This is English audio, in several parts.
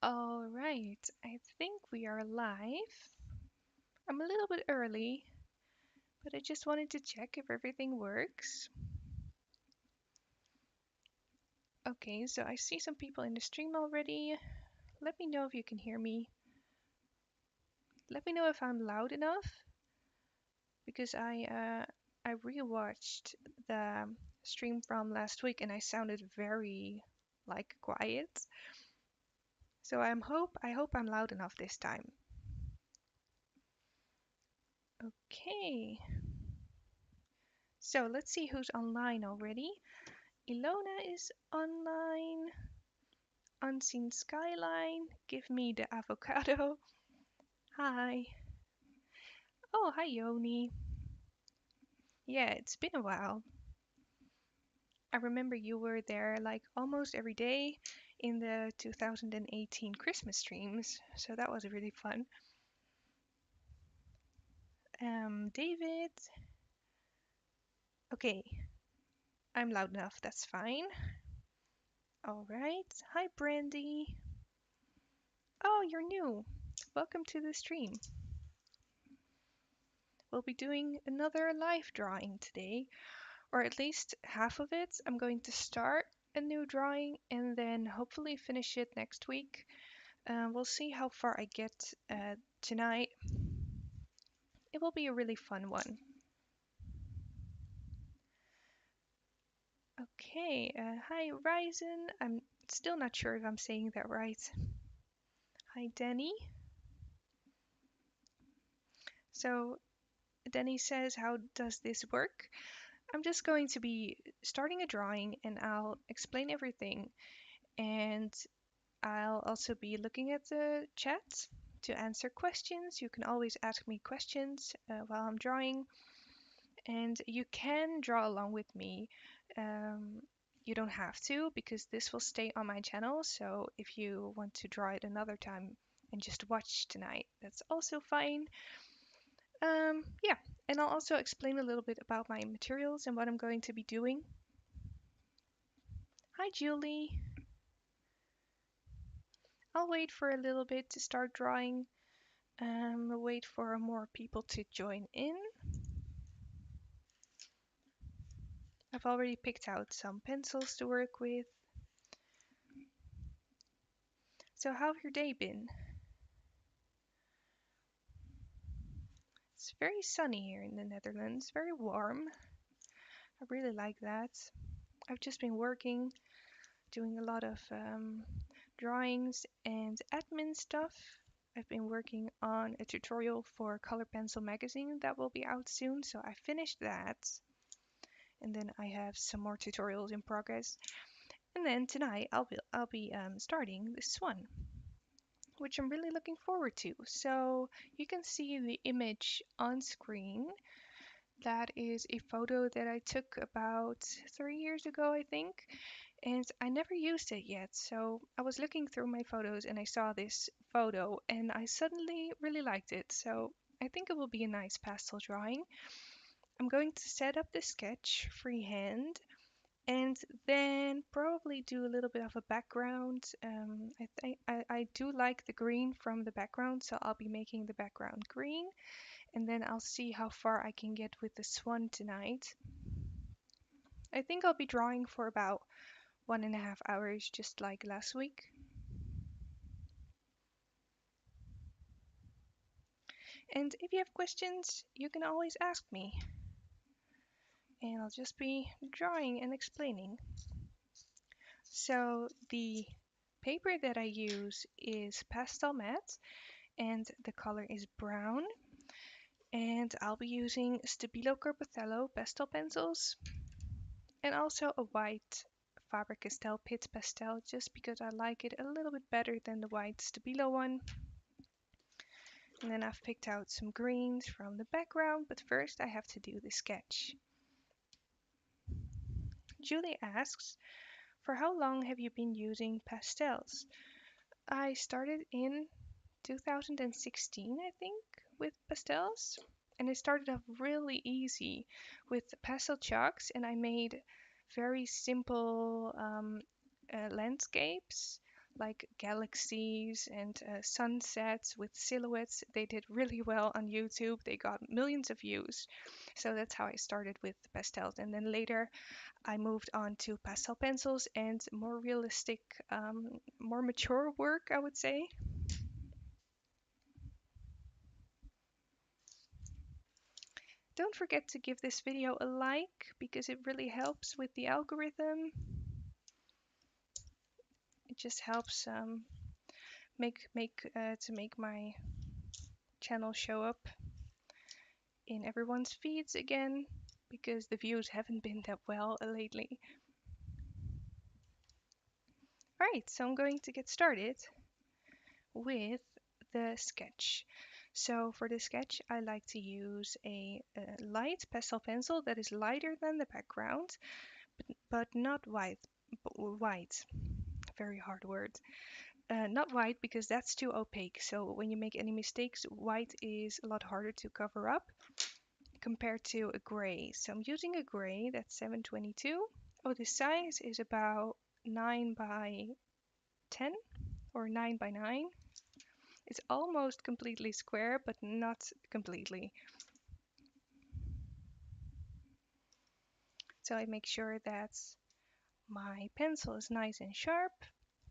All right, I think we are live. I'm a little bit early, but I just wanted to check if everything works. Okay, so I see some people in the stream already. Let me know if you can hear me. Let me know if I'm loud enough because I rewatched the stream from last week and I sounded very like quiet. So I hope I'm loud enough this time. Okay. So let's see who's online already. Ilona is online. Unseen Skyline. Give me the avocado. Hi. Oh, hi, Yoni. Yeah, it's been a while. I remember you were there like almost every day in the 2018 Christmas streams, so that was really fun. David. Okay, I'm loud enough, that's fine. All right. Hi, Brandy. Oh, you're new. Welcome to the stream. We'll be doing another live drawing today, or at least half of it. I'm going to start a new drawing and then hopefully finish it next week. We'll see how far I get tonight. It will be a really fun one. Okay, hi Ryzen. I'm still not sure if I'm saying that right. Hi Danny. So Danny says, how does this work? I'm just going to be starting a drawing and I'll explain everything. And I'll also be looking at the chat to answer questions. You can always ask me questions while I'm drawing, and you can draw along with me. Um, you don't have to because this will stay on my channel. So if you want to draw it another time and just watch tonight, that's also fine. Yeah, and I'll also explain a little bit about my materials and what I'm going to be doing. Hi, Julie. I'll wait for a little bit to start drawing. Wait for more people to join in. I've already picked out some pencils to work with. So how have your day been? It's very sunny here in the Netherlands, very warm. I really like that. I've just been working, doing a lot of drawings and admin stuff. I've been working on a tutorial for Color Pencil magazine that will be out soon, so I finished that. And then I have some more tutorials in progress. And then tonight I'll be starting this one, which I'm really looking forward to. So you can see the image on screen. That is a photo that I took about 3 years ago, I think, and I never used it yet. So I was looking through my photos and I saw this photo and I suddenly really liked it. So I think it will be a nice pastel drawing. I'm going to set up the sketch freehand and then probably do a little bit of a background. I think I do like the green from the background, so I'll be making the background green, and then I'll see how far I can get with the swan tonight. I think I'll be drawing for about 1.5 hours, just like last week. And if you have questions, you can always ask me, and I'll just be drawing and explaining. So the paper that I use is pastel matte and the color is brown. And I'll be using Stabilo Corpatello pastel pencils and also a white Faber-Castell Pit Pastel just because I like it a little bit better than the white Stabilo one. And then I've picked out some greens from the background, but first I have to do the sketch. Julie asks, for how long have you been using pastels? I started in 2016, I think, with pastels. And I started off really easy with pastel chalks, and I made very simple landscapes, like galaxies and sunsets with silhouettes. They did really well on YouTube. They got millions of views. So that's how I started with pastels. And then later I moved on to pastel pencils and more realistic, more mature work, I would say. Don't forget to give this video a like because it really helps with the algorithm. It just helps to make my channel show up in everyone's feeds again because the views haven't been that well lately. Alright, so I'm going to get started with the sketch. So for the sketch, I like to use a light pastel pencil that is lighter than the background, but not white. White, very hard word. Not white because that's too opaque. So when you make any mistakes, white is a lot harder to cover up compared to a gray. So I'm using a gray that's 722. Oh, the size is about 9 by 10 or 9 by 9. It's almost completely square, but not completely. So I make sure that my pencil is nice and sharp.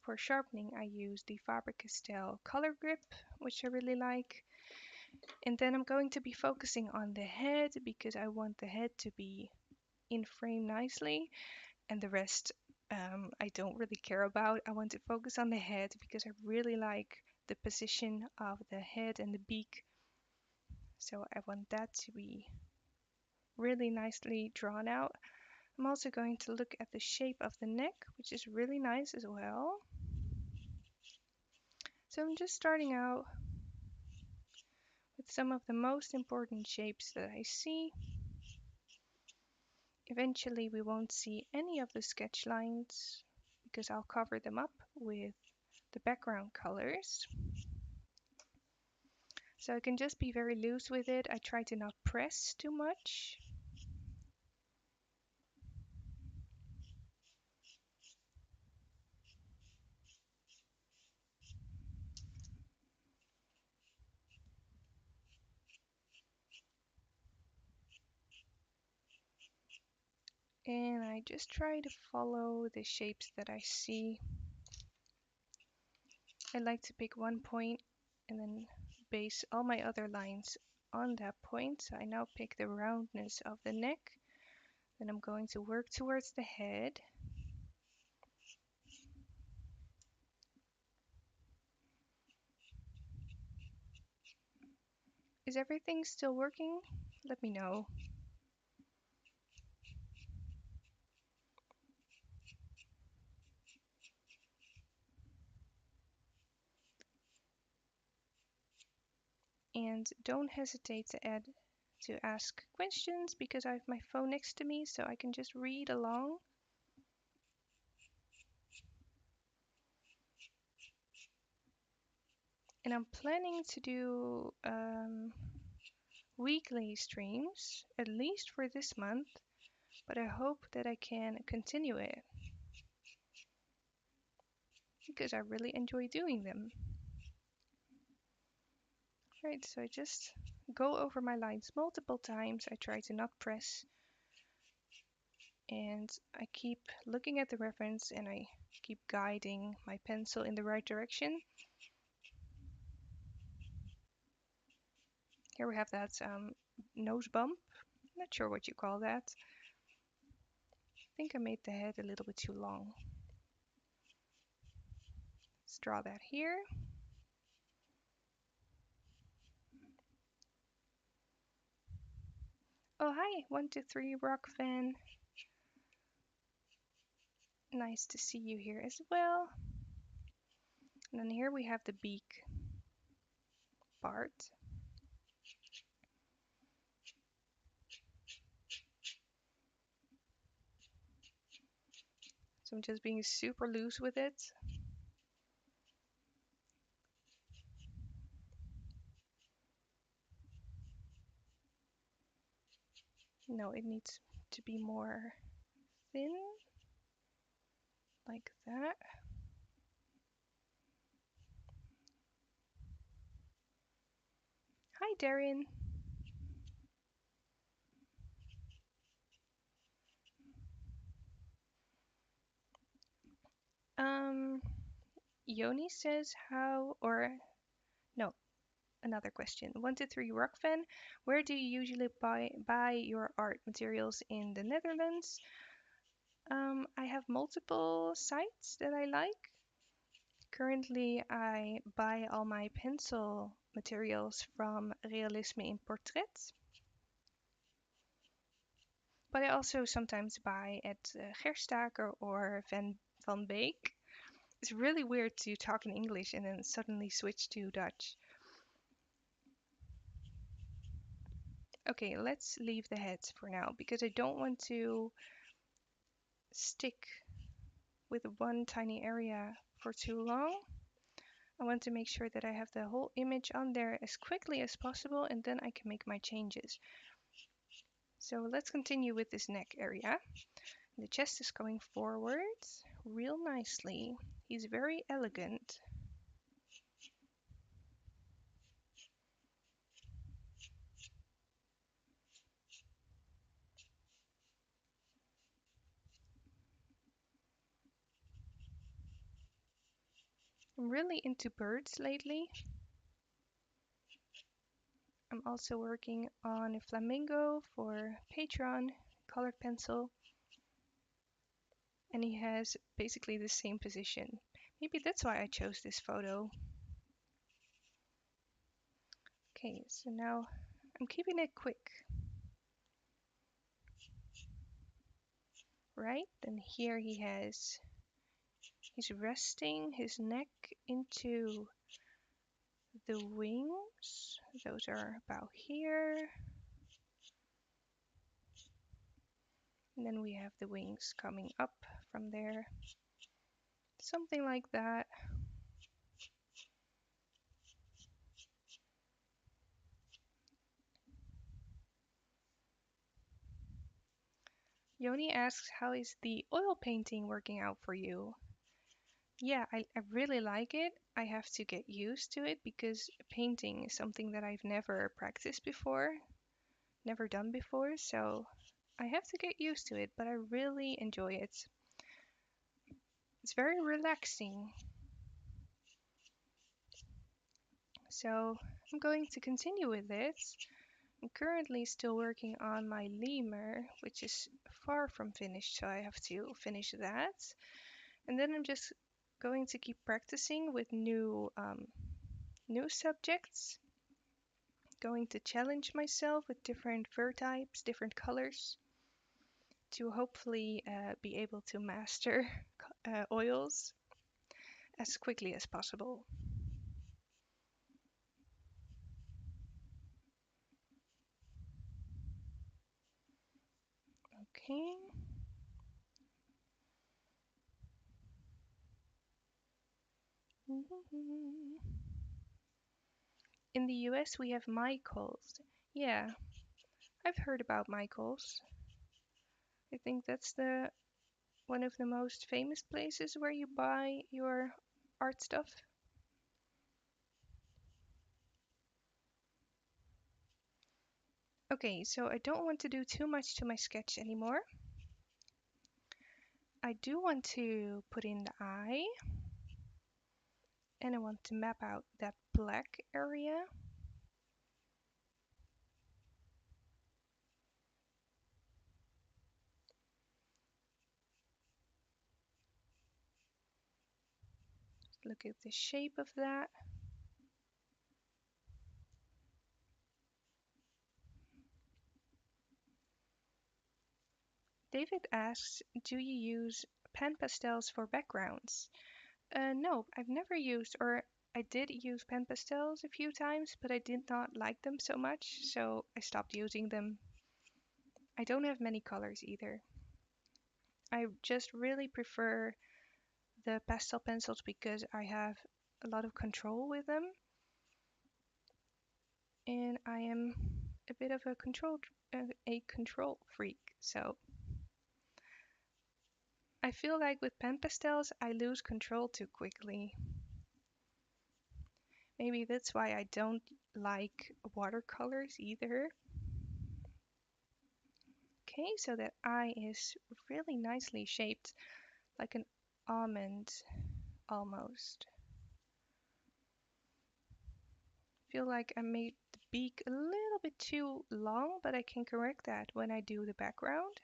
For sharpening, I use the Faber-Castell Color Grip, which I really like. And then I'm going to be focusing on the head because I want the head to be in frame nicely, and the rest I don't really care about. I want to focus on the head because I really like the position of the head and the beak. So I want that to be really nicely drawn out. I'm also going to look at the shape of the neck, which is really nice as well. So I'm just starting out with some of the most important shapes that I see. Eventually we won't see any of the sketch lines because I'll cover them up with the background colors. So I can just be very loose with it. I try to not press too much. And I just try to follow the shapes that I see. I like to pick one point and then base all my other lines on that point. So I now pick the roundness of the neck. Then I'm going to work towards the head. Is everything still working? Let me know. And don't hesitate to ask questions because I have my phone next to me so I can just read along. And I'm planning to do weekly streams, at least for this month, but I hope that I can continue it because I really enjoy doing them. Right, so I just go over my lines multiple times. I try to not press, and I keep looking at the reference and I keep guiding my pencil in the right direction. Here we have that nose bump. Not sure what you call that. I think I made the head a little bit too long. Let's draw that here. Oh, hi, 123 Rock fan. Nice to see you here as well. And then here we have the beak part. So I'm just being super loose with it. No, it needs to be more thin, like that. Hi, Darren. Um, Yoni says how, or no, another question. 123 Rockfan, where do you usually buy your art materials in the Netherlands? I have multiple sites that I like. Currently, I buy all my pencil materials from Realisme in Portrait, but I also sometimes buy at Gerstaker or Van Beek. It's really weird to talk in English and then suddenly switch to Dutch. Okay, let's leave the heads for now because I don't want to stick with one tiny area for too long. I want to make sure that I have the whole image on there as quickly as possible and then I can make my changes. So let's continue with this neck area. The chest is going forwards real nicely. He's very elegant. I'm really into birds lately. I'm also working on a flamingo for Patreon, colored pencil, and he has basically the same position. Maybe that's why I chose this photo. Okay, so now I'm keeping it quick. Right, then here he's resting his neck into the wings. Those are about here. And then we have the wings coming up from there. Something like that. Yoni asks, how is the oil painting working out for you? Yeah, I really like it. I have to get used to it because painting is something that I've never practiced before, never done before, so I have to get used to it, but I really enjoy it. It's very relaxing. So I'm going to continue with this. I'm currently still working on my lemur, which is far from finished, so I have to finish that. And then I'm just going to keep practicing with new subjects. Going to challenge myself with different fur types, different colors, to hopefully be able to master oils as quickly as possible. Okay. In the US, we have Michaels. Yeah, I've heard about Michaels. I think that's the one of the most famous places where you buy your art stuff. Okay, so I don't want to do too much to my sketch anymore. I do want to put in the eye, and I want to map out that black area. Look at the shape of that. David asks, do you use pen pastels for backgrounds? No, I've never used, or I did use pen pastels a few times, but I did not like them so much, so I stopped using them. I don't have many colors either. I just really prefer the pastel pencils because I have a lot of control with them, and I am a bit of a control freak. So I feel like with pen pastels, I lose control too quickly. Maybe that's why I don't like watercolors either. Okay, so that eye is really nicely shaped, like an almond almost. Feel like I made the beak a little bit too long, but I can correct that when I do the background.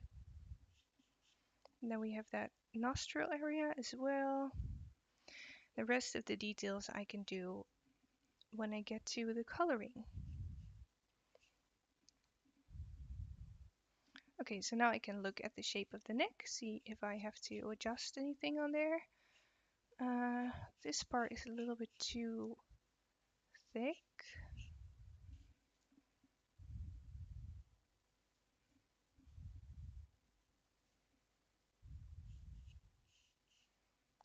And then we have that nostril area as well. The rest of the details I can do when I get to the coloring. Okay, so now I can look at the shape of the neck, see if I have to adjust anything on there. This part is a little bit too thick.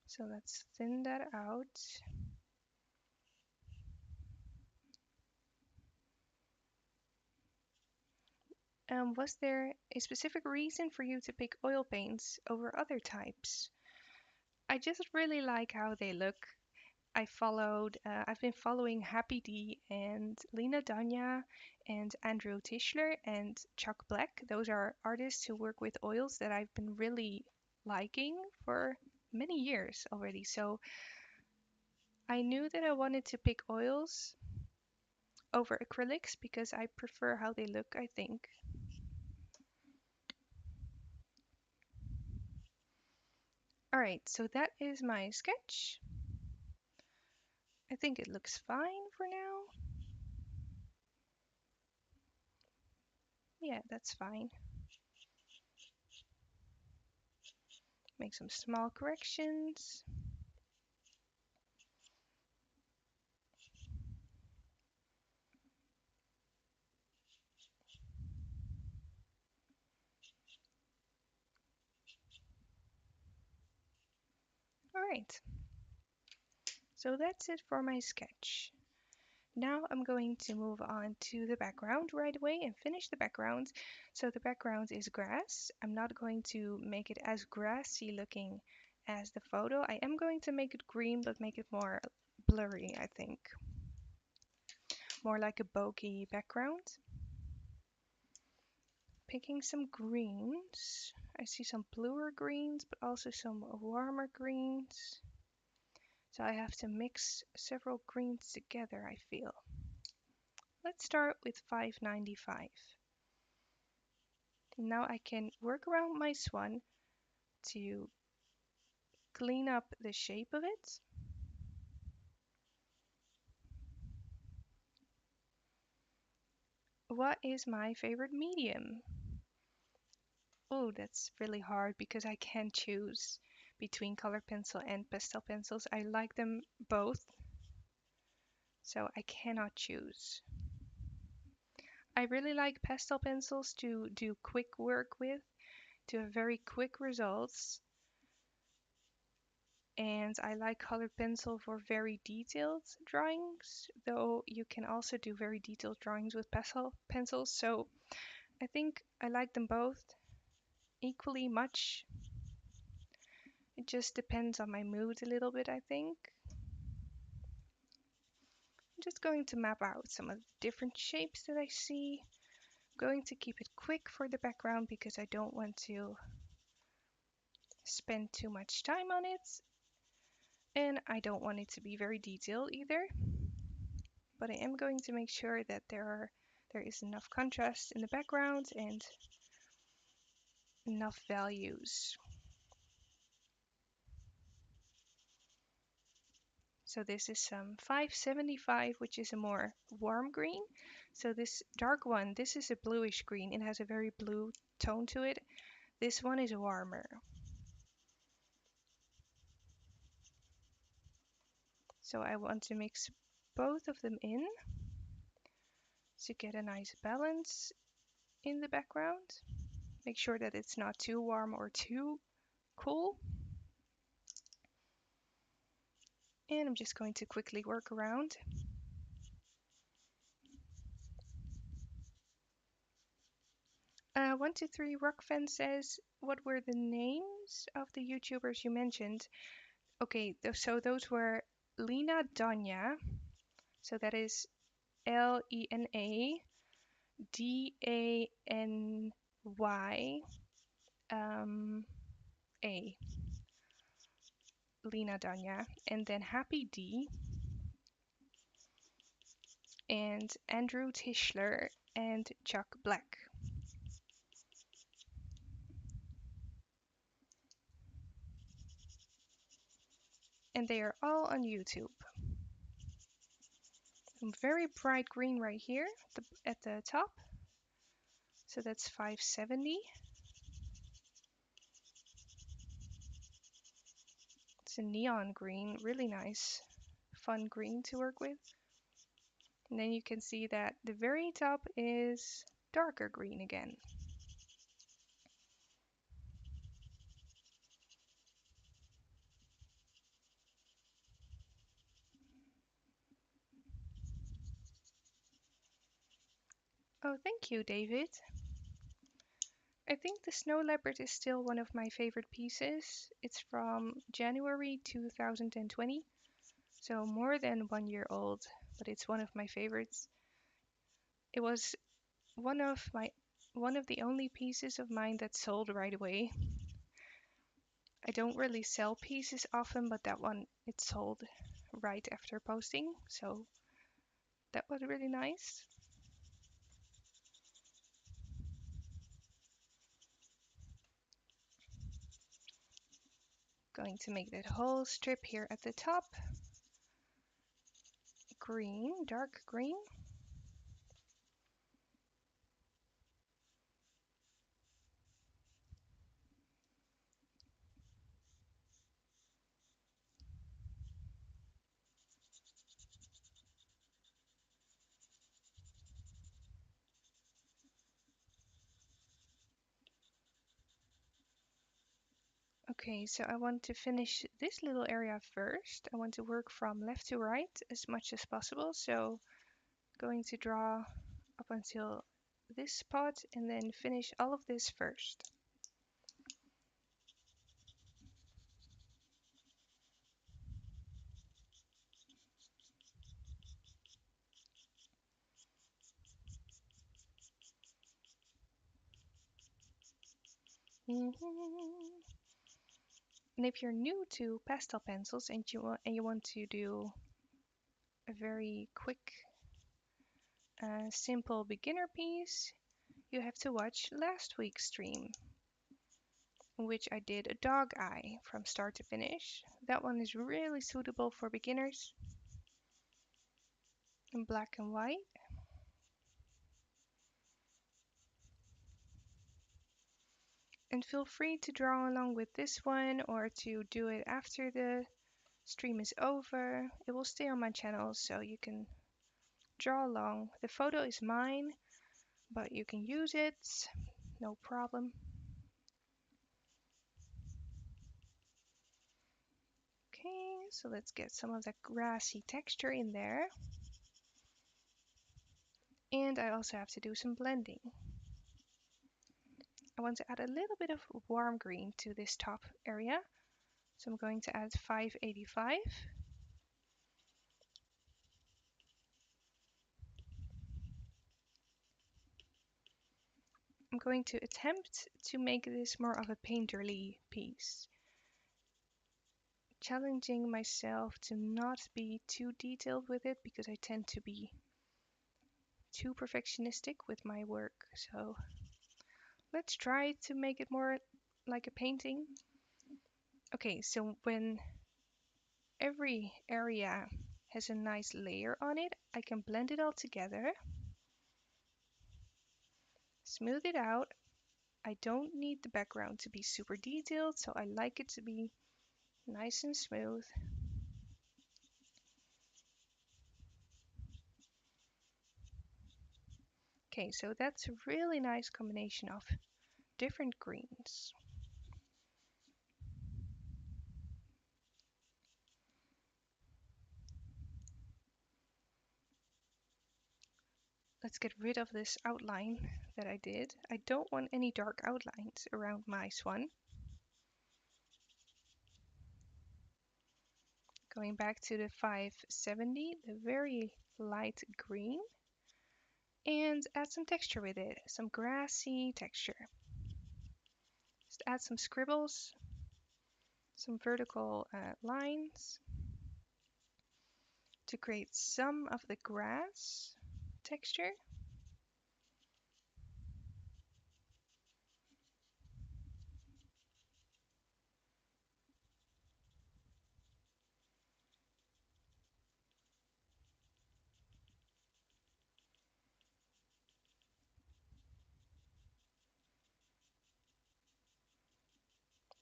So let's thin that out. Was there a specific reason for you to pick oil paints over other types? I just really like how they look. I've been following Happy D and Lena Danya and Andrew Tischler and Chuck Black. Those are artists who work with oils that I've been really liking for many years already. So I knew that I wanted to pick oils over acrylics because I prefer how they look, I think. All right, so that is my sketch. I think it looks fine for now. Yeah, that's fine. Make some small corrections. All right, so that's it for my sketch. Now I'm going to move on to the background right away and finish the background. So the background is grass. I'm not going to make it as grassy looking as the photo. I am going to make it green, but make it more blurry, I think. More like a bokeh background. Picking some greens. I see some bluer greens, but also some warmer greens. So I have to mix several greens together, I feel. Let's start with 595. Now I can work around my swan to clean up the shape of it. What is my favorite medium? Oh, that's really hard because I can't choose between color pencil and pastel pencils. I like them both, so I cannot choose. I really like pastel pencils to do quick work with, to have very quick results. And I like colored pencil for very detailed drawings, though you can also do very detailed drawings with pastel pencils. So I think I like them both equally much. It just depends on my mood a little bit, I think. I'm just going to map out some of the different shapes that I see. I'm going to keep it quick for the background because I don't want to spend too much time on it. And I don't want it to be very detailed either. But I am going to make sure that there is enough contrast in the background and enough values. So this is some 575, which is a more warm green. So this dark one, this is a bluish green. It has a very blue tone to it. This one is warmer. So I want to mix both of them in to get a nice balance in the background. Make sure that it's not too warm or too cool. And I'm just going to quickly work around. One two three Rockfan says, "What were the names of the YouTubers you mentioned?" Okay, so those were Lena Danya. So that is Lena A, Lena Danya, and then Happy D and Andrew Tischler and Chuck Black. And they are all on YouTube. Very bright green right here at the top. So that's 570. It's a neon green, really nice, fun green to work with. And then you can see that the very top is darker green again. Oh, thank you, David. I think the snow leopard is still one of my favorite pieces. It's from January 2020, so more than 1 year old, but it's one of my favorites. It was one of the only pieces of mine that sold right away. I don't really sell pieces often, but that one it sold right after posting, so that was really nice. Going to make that whole strip here at the top green, dark green. Okay, so I want to finish this little area first. I want to work from left to right as much as possible. So going to draw up until this spot and then finish all of this first. And if you're new to pastel pencils and you want to do a very quick, simple beginner piece, you have to watch last week's stream, in which I did a dog eye from start to finish. That one is really suitable for beginners in black and white. And feel free to draw along with this one or to do it after the stream is over. It will stay on my channel so you can draw along. The photo is mine, but you can use it, no problem. Okay, so let's get some of that grassy texture in there. And I also have to do some blending. I want to add a little bit of warm green to this top area. So I'm going to add 585. I'm going to attempt to make this more of a painterly piece, challenging myself to not be too detailed with it because I tend to be too perfectionistic with my work. So let's try to make it more like a painting. Okay, so when every area has a nice layer on it, I can blend it all together, smooth it out. I don't need the background to be super detailed, so I like it to be nice and smooth. Okay, so that's a really nice combination of different greens. Let's get rid of this outline that I did. I don't want any dark outlines around my swan. Going back to the 570, the very light green and add some texture with it, some grassy texture. Just add some scribbles, some vertical lines to create some of the grass texture.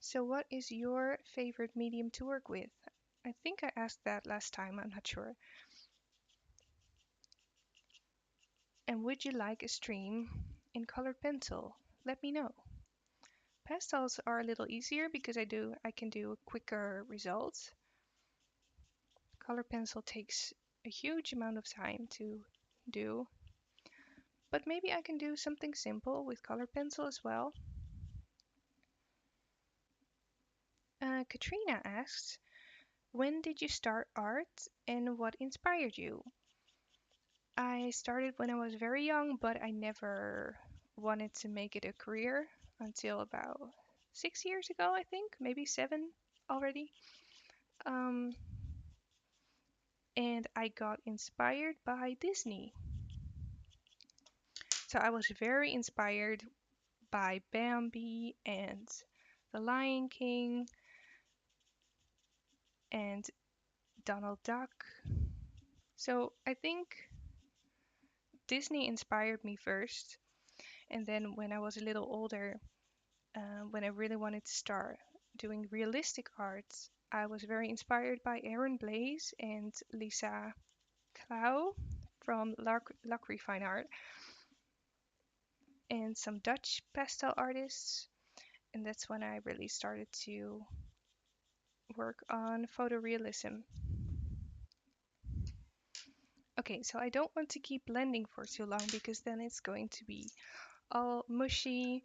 So what is your favorite medium to work with? I think I asked that last time, I'm not sure. And would you like a stream in colored pencil? Let me know. Pastels are a little easier because I can do quicker results. Color pencil takes a huge amount of time to do, but maybe I can do something simple with color pencil as well. Katrina asks, when did you start art and what inspired you? I started when I was very young, but I never wanted to make it a career until about 6 years ago, I think, maybe 7 already. Um, and I got inspired by Disney. So I was very inspired by Bambi and The Lion King and Donald Duck. So I think Disney inspired me first, and then when I was a little older, when I really wanted to start doing realistic arts, I was very inspired by Aaron Blaise and Lisa Clow from Lacry Fine Art and some Dutch pastel artists. And that's when I really started to work on photorealism. Okay, so I don't want to keep blending for too long because then it's going to be all mushy.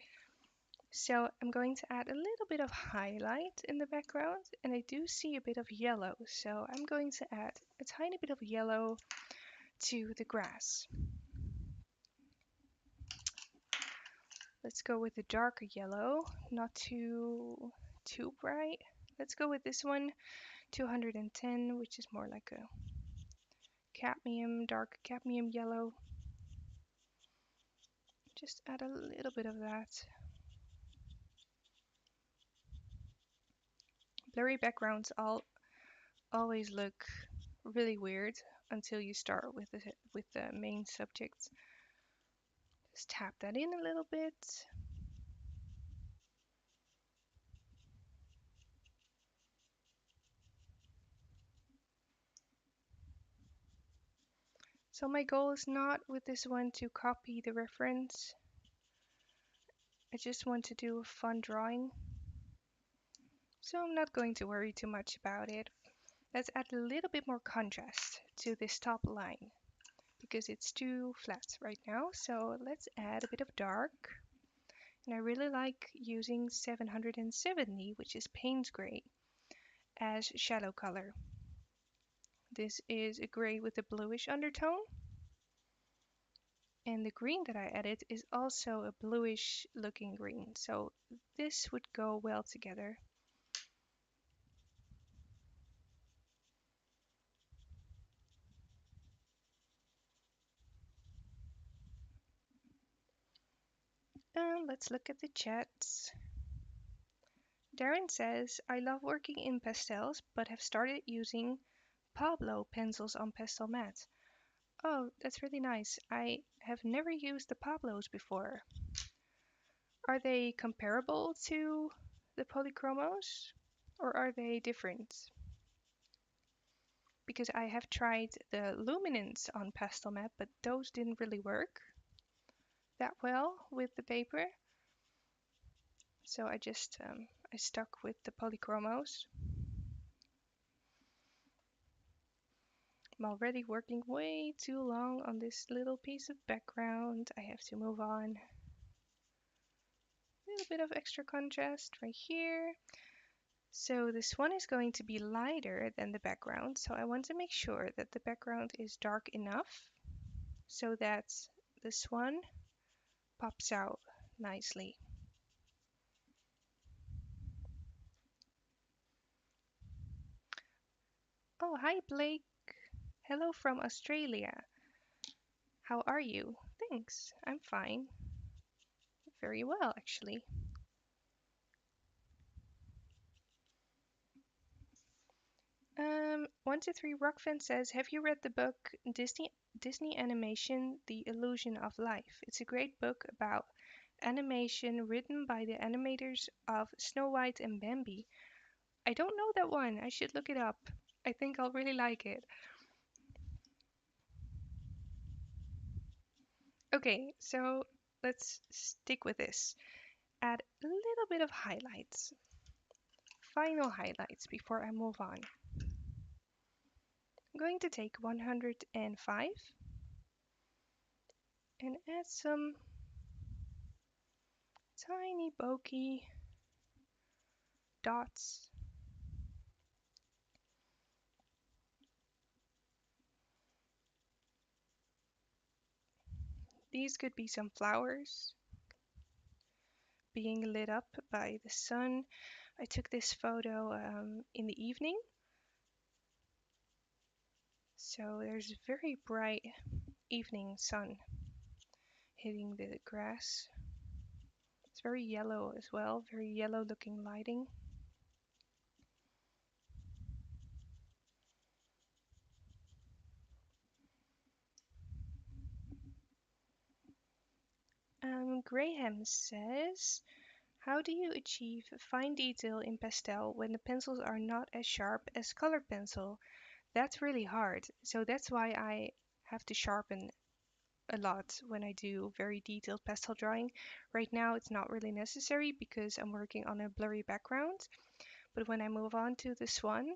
So I'm going to add a little bit of highlight in the background, and I do see a bit of yellow. So I'm going to add a tiny bit of yellow to the grass. Let's go with the darker yellow, not too bright. Let's go with this one, 210, which is more like a cadmium, dark cadmium yellow. Just add a little bit of that. Blurry backgrounds always look really weird until you start with the main subject. Just tap that in a little bit. So my goal is not with this one to copy the reference. I just want to do a fun drawing. So I'm not going to worry too much about it. Let's add a little bit more contrast to this top line because it's too flat right now. So let's add a bit of dark. And I really like using 770, which is Payne's gray, as shadow color. This is a gray with a bluish undertone. And the green that I added is also a bluish looking green. So this would go well together. And let's look at the chats. Darren says, I love working in pastels, but have started using Pablo pencils on Pastelmat. Oh, that's really nice. I have never used the Pablos before. Are they comparable to the Polychromos, or are they different? Because I have tried the luminance on Pastelmat, but those didn't really work that well with the paper. So I stuck with the Polychromos. I'm already working way too long on this little piece of background. I have to move on. A little bit of extra contrast right here. So this one is going to be lighter than the background, so I want to make sure that the background is dark enough so that this one pops out nicely. Oh, hi Blake. Hello from Australia. How are you? Thanks. I'm fine. Very well, actually. 123 Rockfin says, have you read the book Disney Animation: The Illusion of Life? It's a great book about animation written by the animators of Snow White and Bambi. I don't know that one. I should look it up. I think I'll really like it. Okay, so let's stick with this. Add a little bit of highlights. Final highlights before I move on. I'm going to take 105 and add some tiny bokeh dots. These could be some flowers being lit up by the sun. I took this photo in the evening, so there's very bright evening sun hitting the grass. It's very yellow as well, very yellow looking lighting. Graham says, how do you achieve fine detail in pastel when the pencils are not as sharp as colored pencil? That's really hard. So that's why I have to sharpen a lot when I do very detailed pastel drawing. Right now it's not really necessary because I'm working on a blurry background, but when I move on to this one,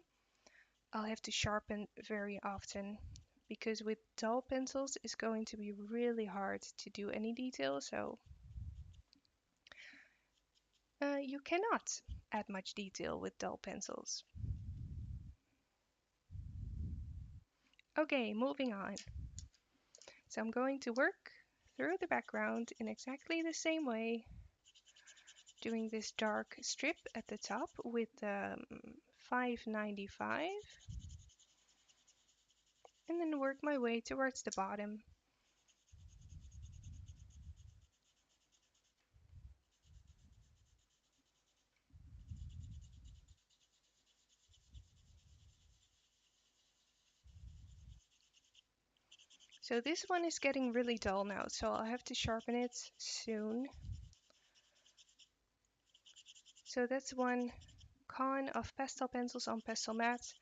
I'll have to sharpen very often because with dull pencils it's going to be really hard to do any detail, so you cannot add much detail with dull pencils. Okay, moving on. So I'm going to work through the background in exactly the same way, doing this dark strip at the top with 595 and then work my way towards the bottom. So this one is getting really dull now, so I'll have to sharpen it soon. So that's one con of pastel pencils on pastel mats.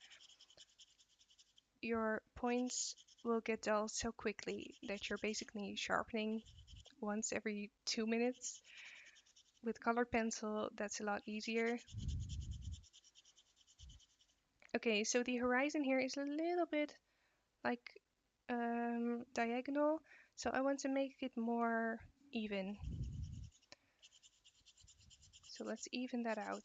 Your points will get dull so quickly that you're basically sharpening once every 2 minutes. With colored pencil, that's a lot easier. Okay, so the horizon here is a little bit like diagonal, so I want to make it more even. So let's even that out.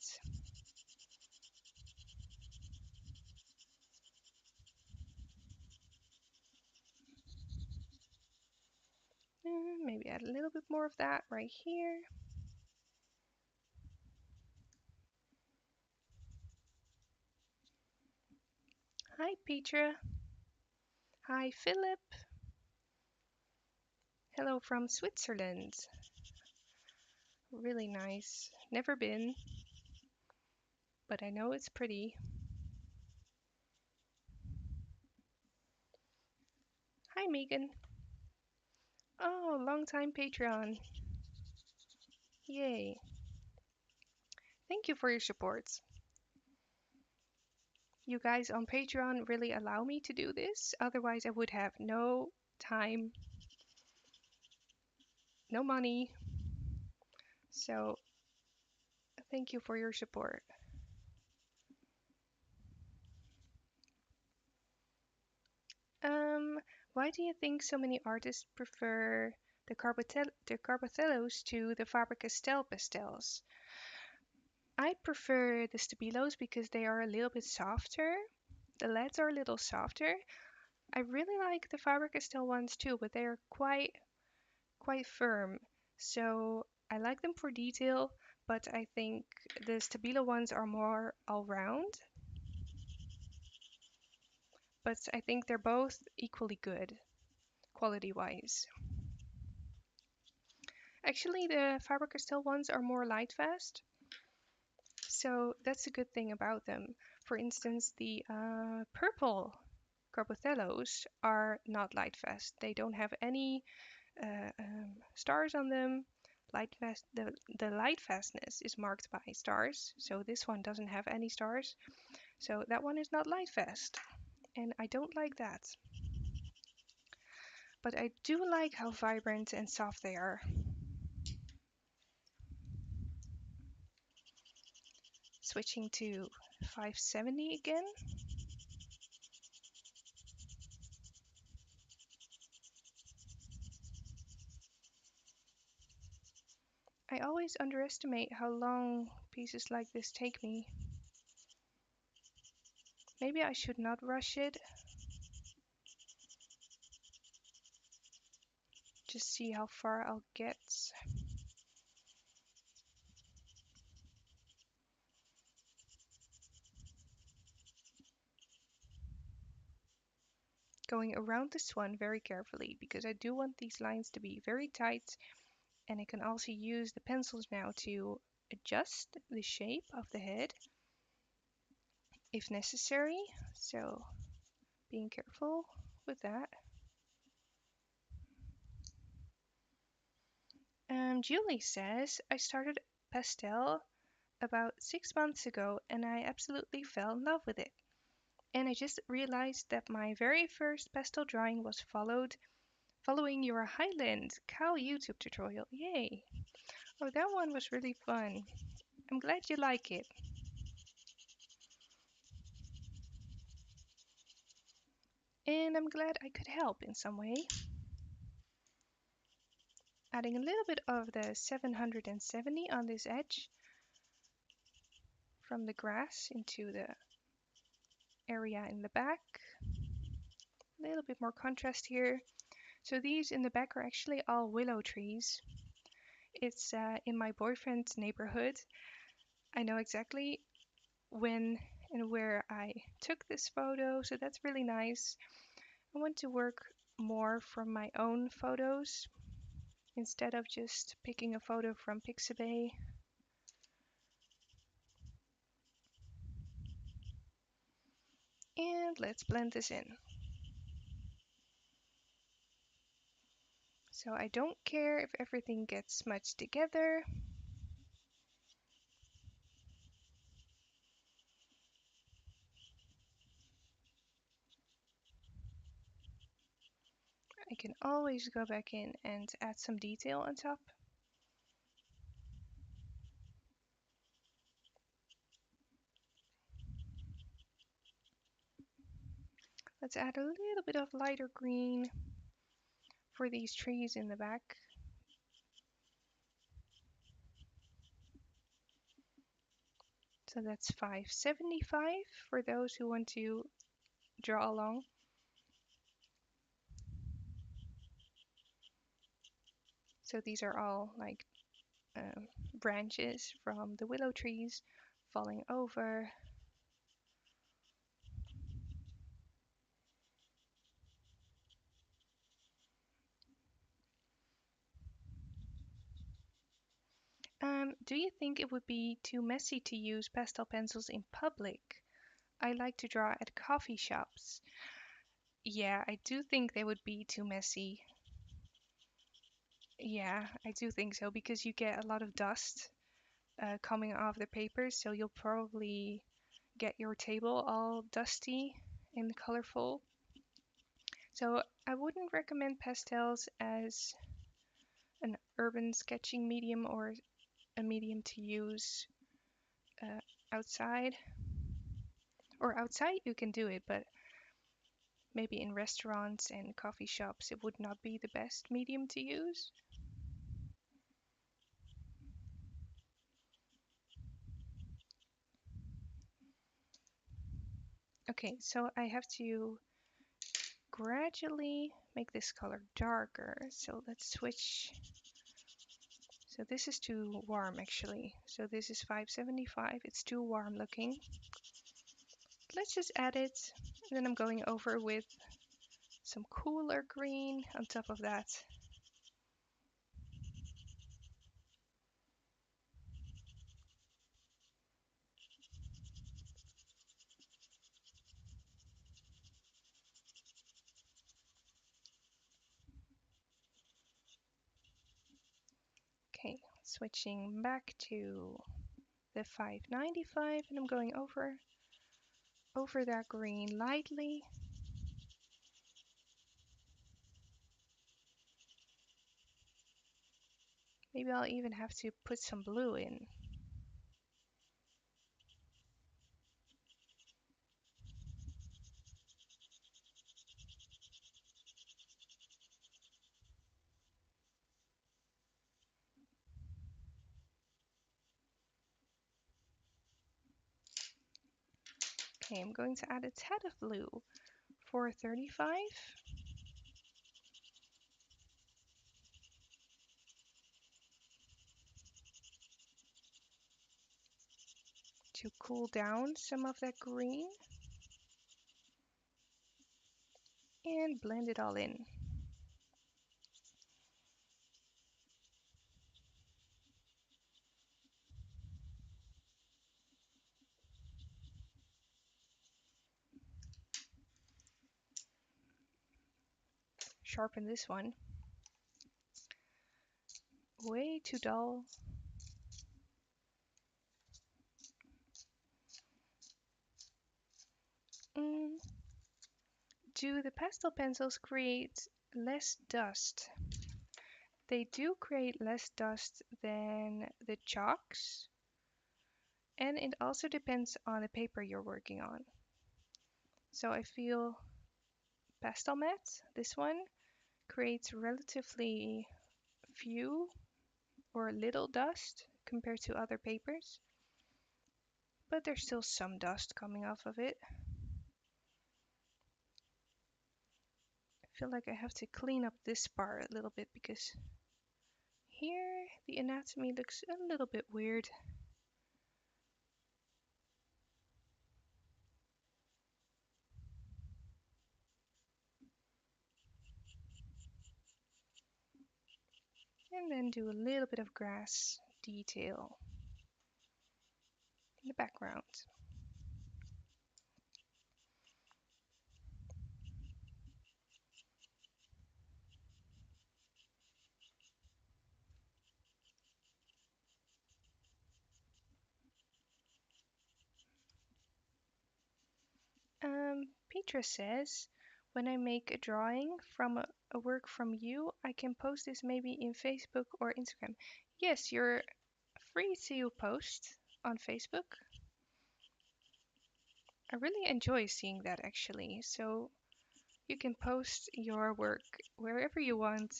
Maybe add a little bit more of that right here. Hi, Petra. Hi, Philip. Hello from Switzerland. Really nice. Never been, but I know it's pretty. Hi, Megan. Oh, long time Patreon. Yay. Thank you for your support. You guys on Patreon really allow me to do this, otherwise, I would have no time, no money. So, thank you for your support. Um, why do you think so many artists prefer the Carbatellos to the Faber-Castell pastels? I prefer the Stabilos because they are a little bit softer. The leads are a little softer. I really like the Faber-Castell ones too, but they are quite firm. So I like them for detail, but I think the Stabilo ones are more all round. But I think they're both equally good quality wise. Actually, the Faber-Castell ones are more light fast, so that's a good thing about them. For instance, the purple Carbothellos are not light fast. They don't have any stars on them. The light fastness is marked by stars, so this one doesn't have any stars. So that one is not light fast, and I don't like that. But I do like how vibrant and soft they are. Switching to 570 again. I always underestimate how long pieces like this take me. Maybe I should not rush it. Just see how far I'll get. Going around this one very carefully because I do want these lines to be very tight, and I can also use the pencils now to adjust the shape of the head if necessary. So being careful with that. Julie says, I started pastel about 6 months ago and I absolutely fell in love with it. And I just realized that my very first pastel drawing was following your Highland cow YouTube tutorial. Yay! Oh, that one was really fun. I'm glad you like it. And I'm glad I could help in some way. Adding a little bit of the 770 on this edge from the grass into the area in the back. A little bit more contrast here. So these in the back are actually all willow trees. It's in my boyfriend's neighborhood. I know exactly when and where I took this photo, so that's really nice. I want to work more from my own photos instead of just picking a photo from Pixabay. And let's blend this in. So I don't care if everything gets smudged together. I can always go back in and add some detail on top. Let's add a little bit of lighter green for these trees in the back. So that's 575 for those who want to draw along. So these are all like branches from the willow trees falling over. Do you think it would be too messy to use pastel pencils in public? I like to draw at coffee shops. Yeah, I do think they would be too messy. Yeah, I do think so because you get a lot of dust coming off the paper, so you'll probably get your table all dusty and colorful. So I wouldn't recommend pastels as an urban sketching medium or a medium to use uh, outside. Or outside you can do it, but maybe in restaurants and coffee shops it would not be the best medium to use. Okay, so I have to gradually make this color darker. So let's switch. So this is too warm actually. So this is 575. It's too warm looking. Let's just add it. And then I'm going over with some cooler green on top of that. Okay, switching back to the 595 and I'm going over that green lightly. Maybe I'll even have to put some blue in. Okay, I'm going to add a tad of blue. 435. To cool down some of that green. And blend it all in. Sharpen this one. Way too dull. Do the pastel pencils create less dust? They do create less dust than the chalks, and it also depends on the paper you're working on. So I feel pastel matte, this one, creates relatively few or little dust compared to other papers, but there's still some dust coming off of it. I feel like I have to clean up this part a little bit because here the anatomy looks a little bit weird. And then do a little bit of grass detail in the background. Petra says, when I make a drawing from a work from you, I can post this maybe in Facebook or Instagram. Yes, you're free to post on Facebook. I really enjoy seeing that actually. So you can post your work wherever you want.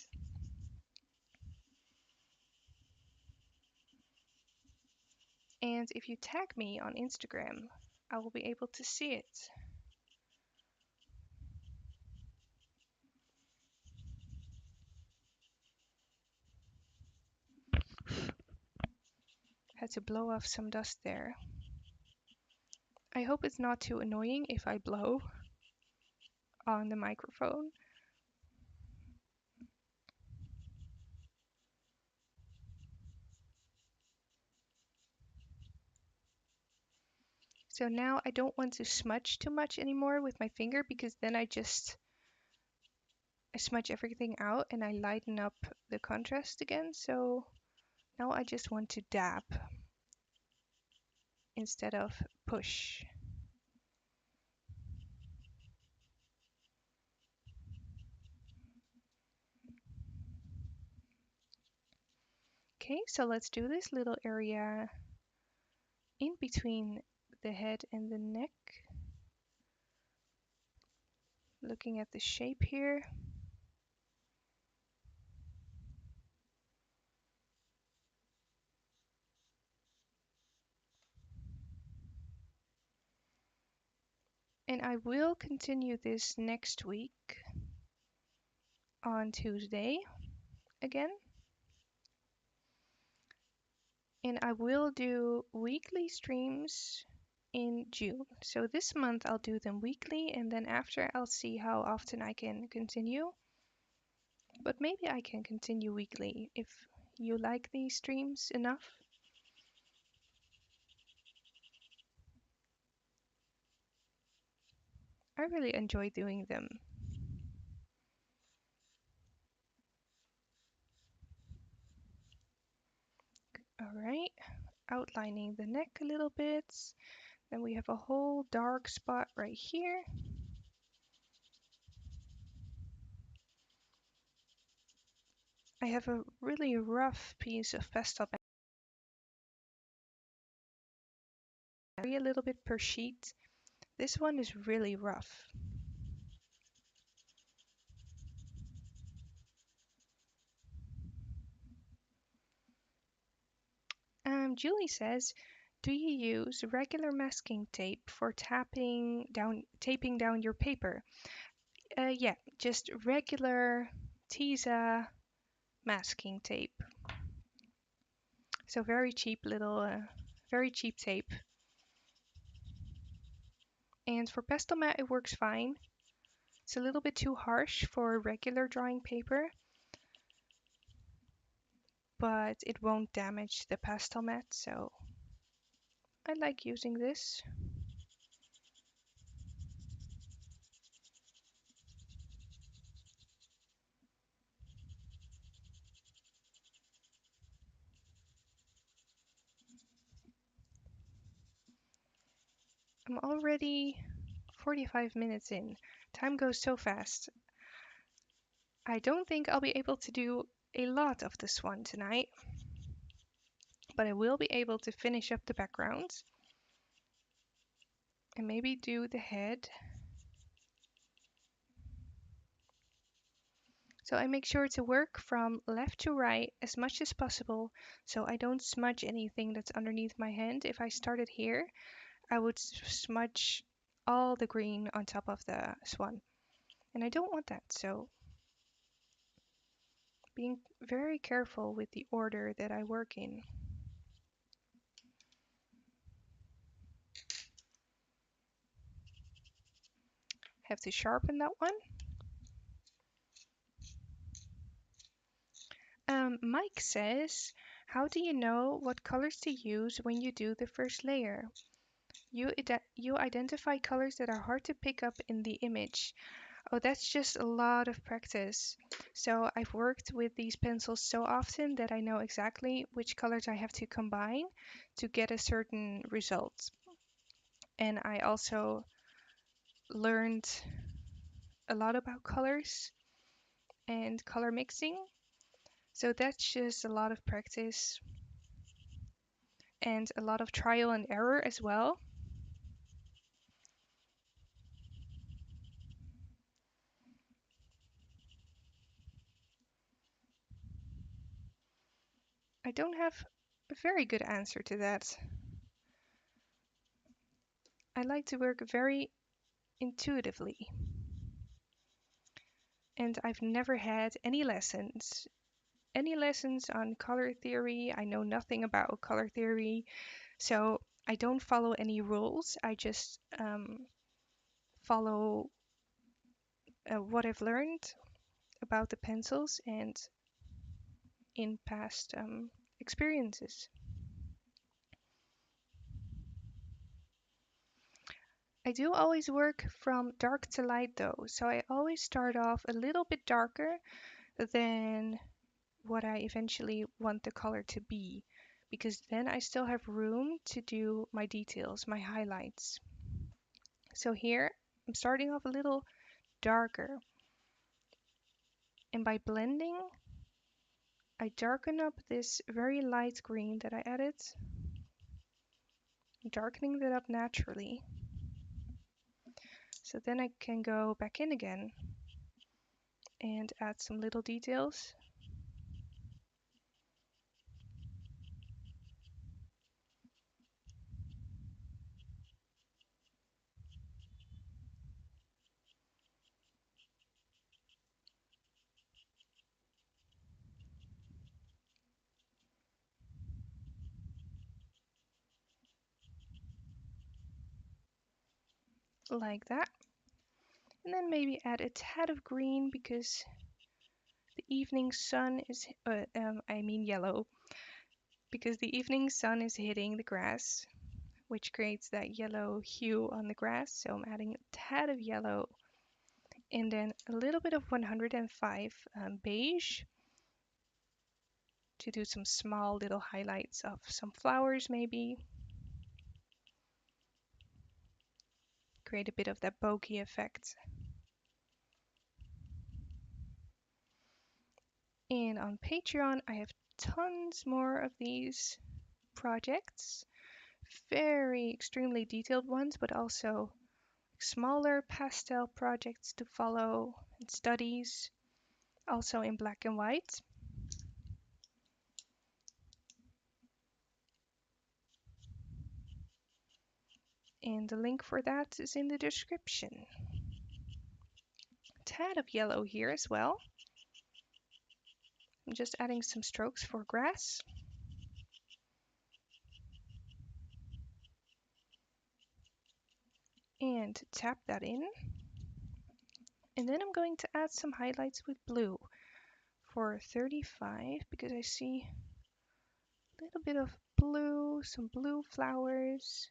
And if you tag me on Instagram, I will be able to see it. Had to blow off some dust there. I hope it's not too annoying if I blow on the microphone. So now I don't want to smudge too much anymore with my finger because then I smudge everything out and I lighten up the contrast again. So now I just want to dab instead of push. Okay, so let's do this little area in between the head and the neck. Looking at the shape here. And I will continue this next week on Tuesday again. And I will do weekly streams in June. So this month I'll do them weekly, and then after I'll see how often I can continue. But maybe I can continue weekly if you like these streams enough. I really enjoy doing them. Alright, outlining the neck a little bit. Then we have a whole dark spot right here. I have a really rough piece of pastel a little bit per sheet. This one is really rough. Julie says, do you use regular masking tape for taping down your paper? Yeah, just regular Tesa masking tape. So very cheap very cheap tape. And for pastel mat, it works fine. It's a little bit too harsh for regular drawing paper, but it won't damage the pastel mat, so I like using this. I'm already 45 minutes in. Time goes so fast. I don't think I'll be able to do a lot of this one tonight, but I will be able to finish up the background and maybe do the head. So I make sure to work from left to right as much as possible so I don't smudge anything that's underneath my hand. If I started here, I would smudge all the green on top of the swan. And I don't want that, so being very careful with the order that I work in. Have to sharpen that one. Mike says, how do you know what colors to use when you do the first layer? You identify colors that are hard to pick up in the image. Oh, that's just a lot of practice. So I've worked with these pencils so often that I know exactly which colors I have to combine to get a certain result. And I also learned a lot about colors and color mixing. So that's just a lot of practice and a lot of trial and error as well. I don't have a very good answer to that. I like to work very intuitively. And I've never had any lessons. Any lessons on color theory. I know nothing about color theory. So I don't follow any rules. I just follow what I've learned about the pencils and in past experiences. I do always work from dark to light though, so I always start off a little bit darker than what I eventually want the color to be, because then I still have room to do my details, my highlights. So here I'm starting off a little darker, and by blending I darken up this very light green that I added, darkening that up naturally. So then I can go back in again and add some little details. like that. And then maybe add a tad of green because the evening sun is, I mean yellow, because the evening sun is hitting the grass, which creates that yellow hue on the grass. So I'm adding a tad of yellow and then a little bit of 105 beige to do some small little highlights of some flowers maybe. Create a bit of that bokeh effect. And on Patreon, I have tons more of these projects. Very extremely detailed ones, but also smaller pastel projects to follow and studies, also in black and white. And the link for that is in the description. Tad of yellow here as well. I'm just adding some strokes for grass. And tap that in. And then I'm going to add some highlights with blue for 35 because I see a little bit of blue, some blue flowers.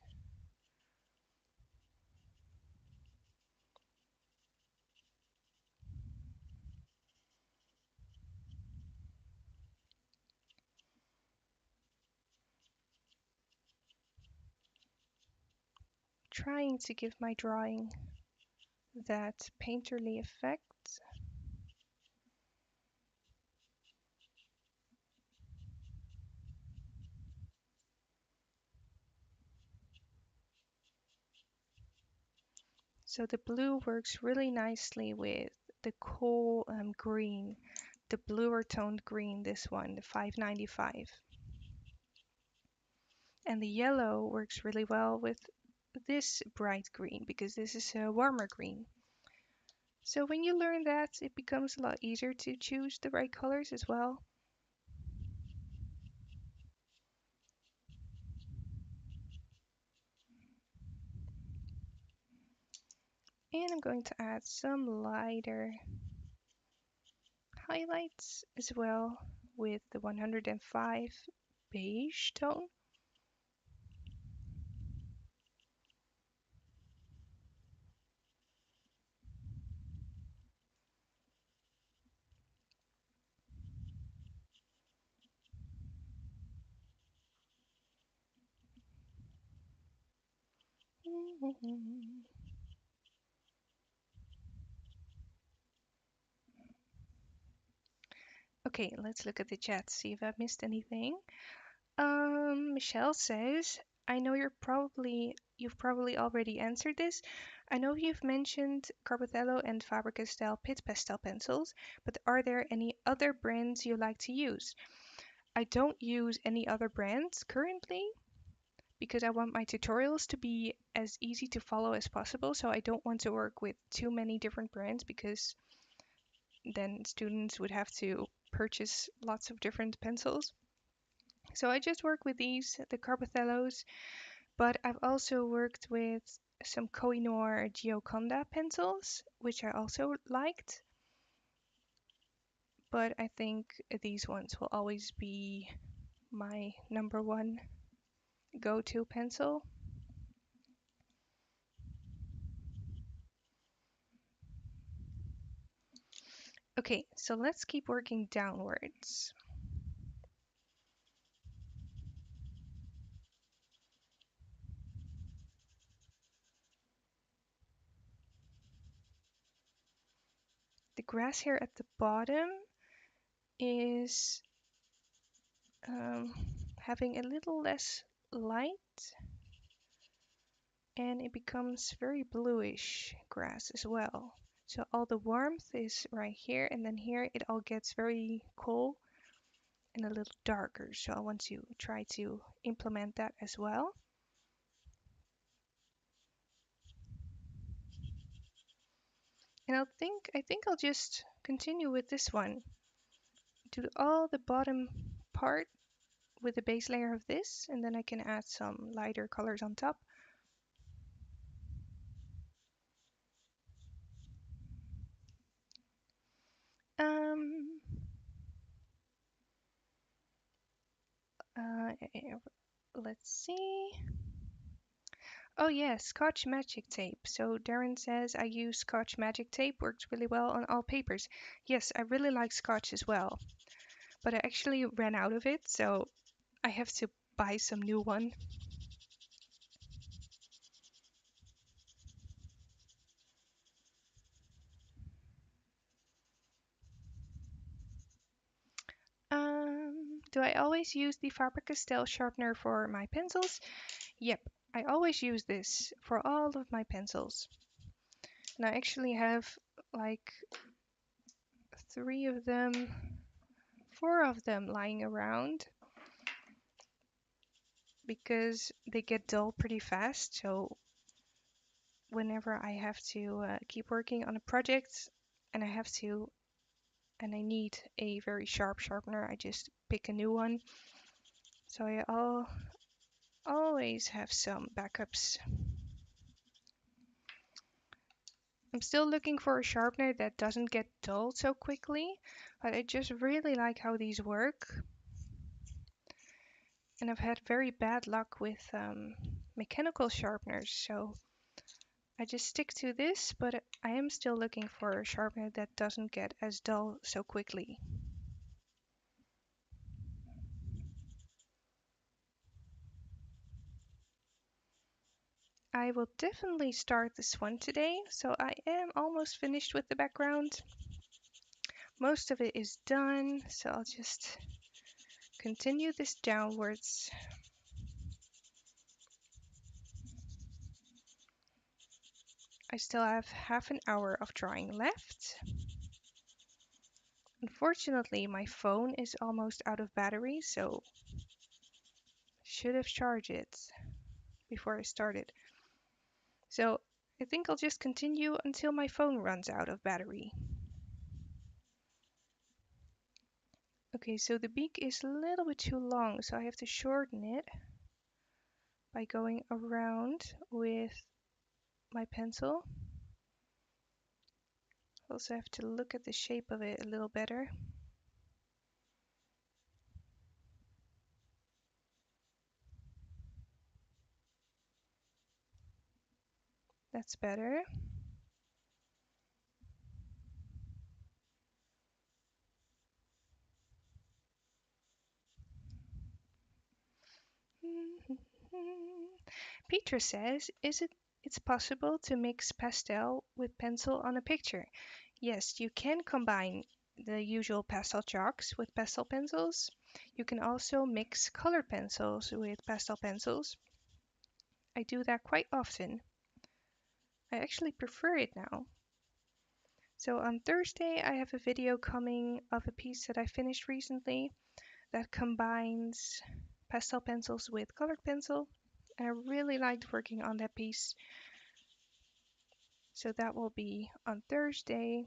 Trying to give my drawing that painterly effect. So the blue works really nicely with the cool green, the bluer toned green, this one, the 595. And the yellow works really well with this bright green because this is a warmer green. So when you learn that, it becomes a lot easier to choose the right colors as well. And I'm going to add some lighter highlights as well with the 105 beige tone. Okay, let's look at the chat, see if I missed anything. Michelle says, I know you've probably already answered this. I know you've mentioned Carbothello and Faber-Castell Pit Pastel pencils, but are there any other brands you like to use? I don't use any other brands currently because I want my tutorials to be as easy to follow as possible. So I don't want to work with too many different brands because then students would have to purchase lots of different pencils. So I just work with these, the Carbothellos, but I've also worked with some Koh-i-Noor Gioconda pencils, which I also liked. But I think these ones will always be my number one go-to pencil. Okay, so let's keep working downwards. The grass here at the bottom is having a little less light and it becomes very bluish grass as well. So all the warmth is right here and then here it all gets very cool and a little darker. So I want to try to implement that as well. And I think I'll just continue with this one. Do all the bottom part with the base layer of this and then I can add some lighter colors on top. Uh, let's see. Oh yes, Scotch Magic Tape. So Darren says I use Scotch Magic Tape, works really well on all papers. Yes, I really like Scotch as well, but I actually ran out of it, so I have to buy some new one. Do I always use the Faber-Castell sharpener for my pencils? Yep, I always use this for all of my pencils. And I actually have like 4 of them lying around because they get dull pretty fast. So whenever I have to keep working on a project and I need a very sharp sharpener, I just pick a new one. So I'll always have some backups. I'm still looking for a sharpener that doesn't get dull so quickly, but I just really like how these work. And I've had very bad luck with mechanical sharpeners, so I just stick to this, but I am still looking for a sharpener that doesn't get as dull so quickly. I will definitely start this one today, so I am almost finished with the background. Most of it is done, so I'll just continue this downwards. I still have half an hour of drawing left. Unfortunately, my phone is almost out of battery, so should have charged it before I started. So I think I'll just continue until my phone runs out of battery. Okay, so the beak is a little bit too long, so I have to shorten it by going around with my pencil. Also have to look at the shape of it a little better. That's better. Peter says, it's possible to mix pastel with pencil on a picture? Yes, you can combine the usual pastel chalks with pastel pencils. You can also mix colored pencils with pastel pencils. I do that quite often. I actually prefer it now. So on Thursday, I have a video coming of a piece that I finished recently that combines pastel pencils with colored pencil. And I really liked working on that piece. So that will be on Thursday.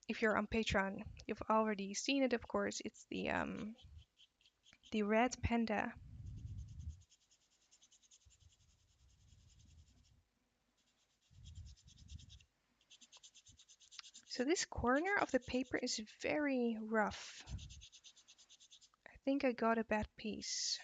If you're on Patreon, you've already seen it, of course. It's the red panda. So this corner of the paper is very rough. I think I got a bad piece.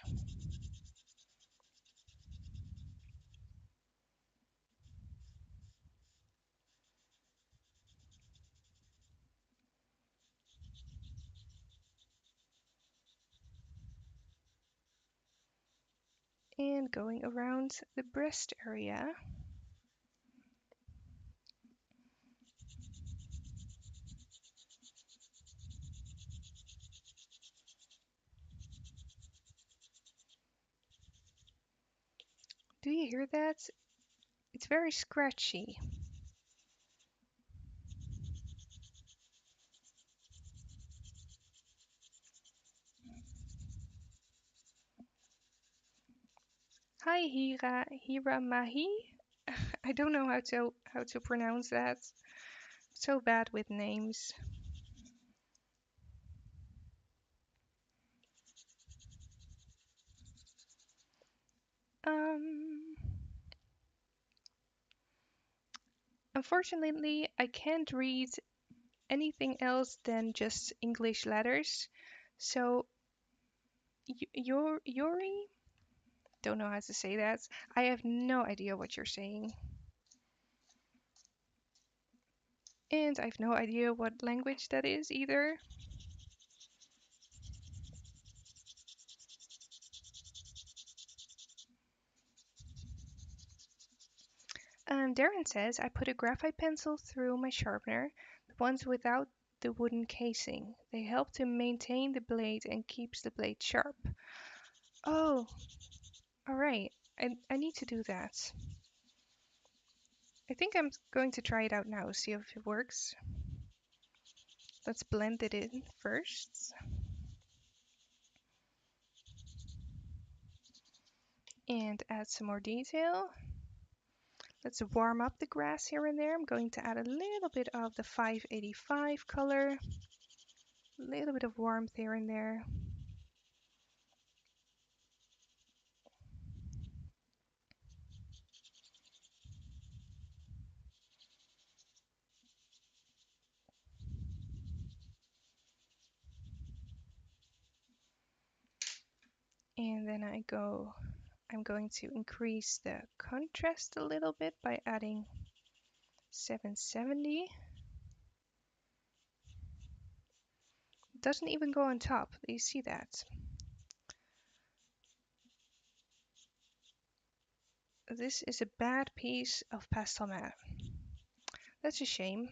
And going around the breast area. Do you hear that? It's very scratchy. Hi Hira Mahi. I don't know how to pronounce that. So bad with names. Um Unfortunately, I can't read anything else than just English letters. So Yuri, don't know how to say that. I have no idea what you're saying. And I have no idea what language that is either. Darren says, I put a graphite pencil through my sharpener, the ones without the wooden casing. They help to maintain the blade and keeps the blade sharp. Oh, alright. I need to do that. I think I'm going to try it out now, see if it works. Let's blend it in first. And add some more detail. Let's warm up the grass here and there. I'm going to add a little bit of the 585 color. A little bit of warmth here and there. And then I'm going to increase the contrast a little bit by adding 770. It doesn't even go on top. Do you see that? This is a bad piece of pastel matte. That's a shame.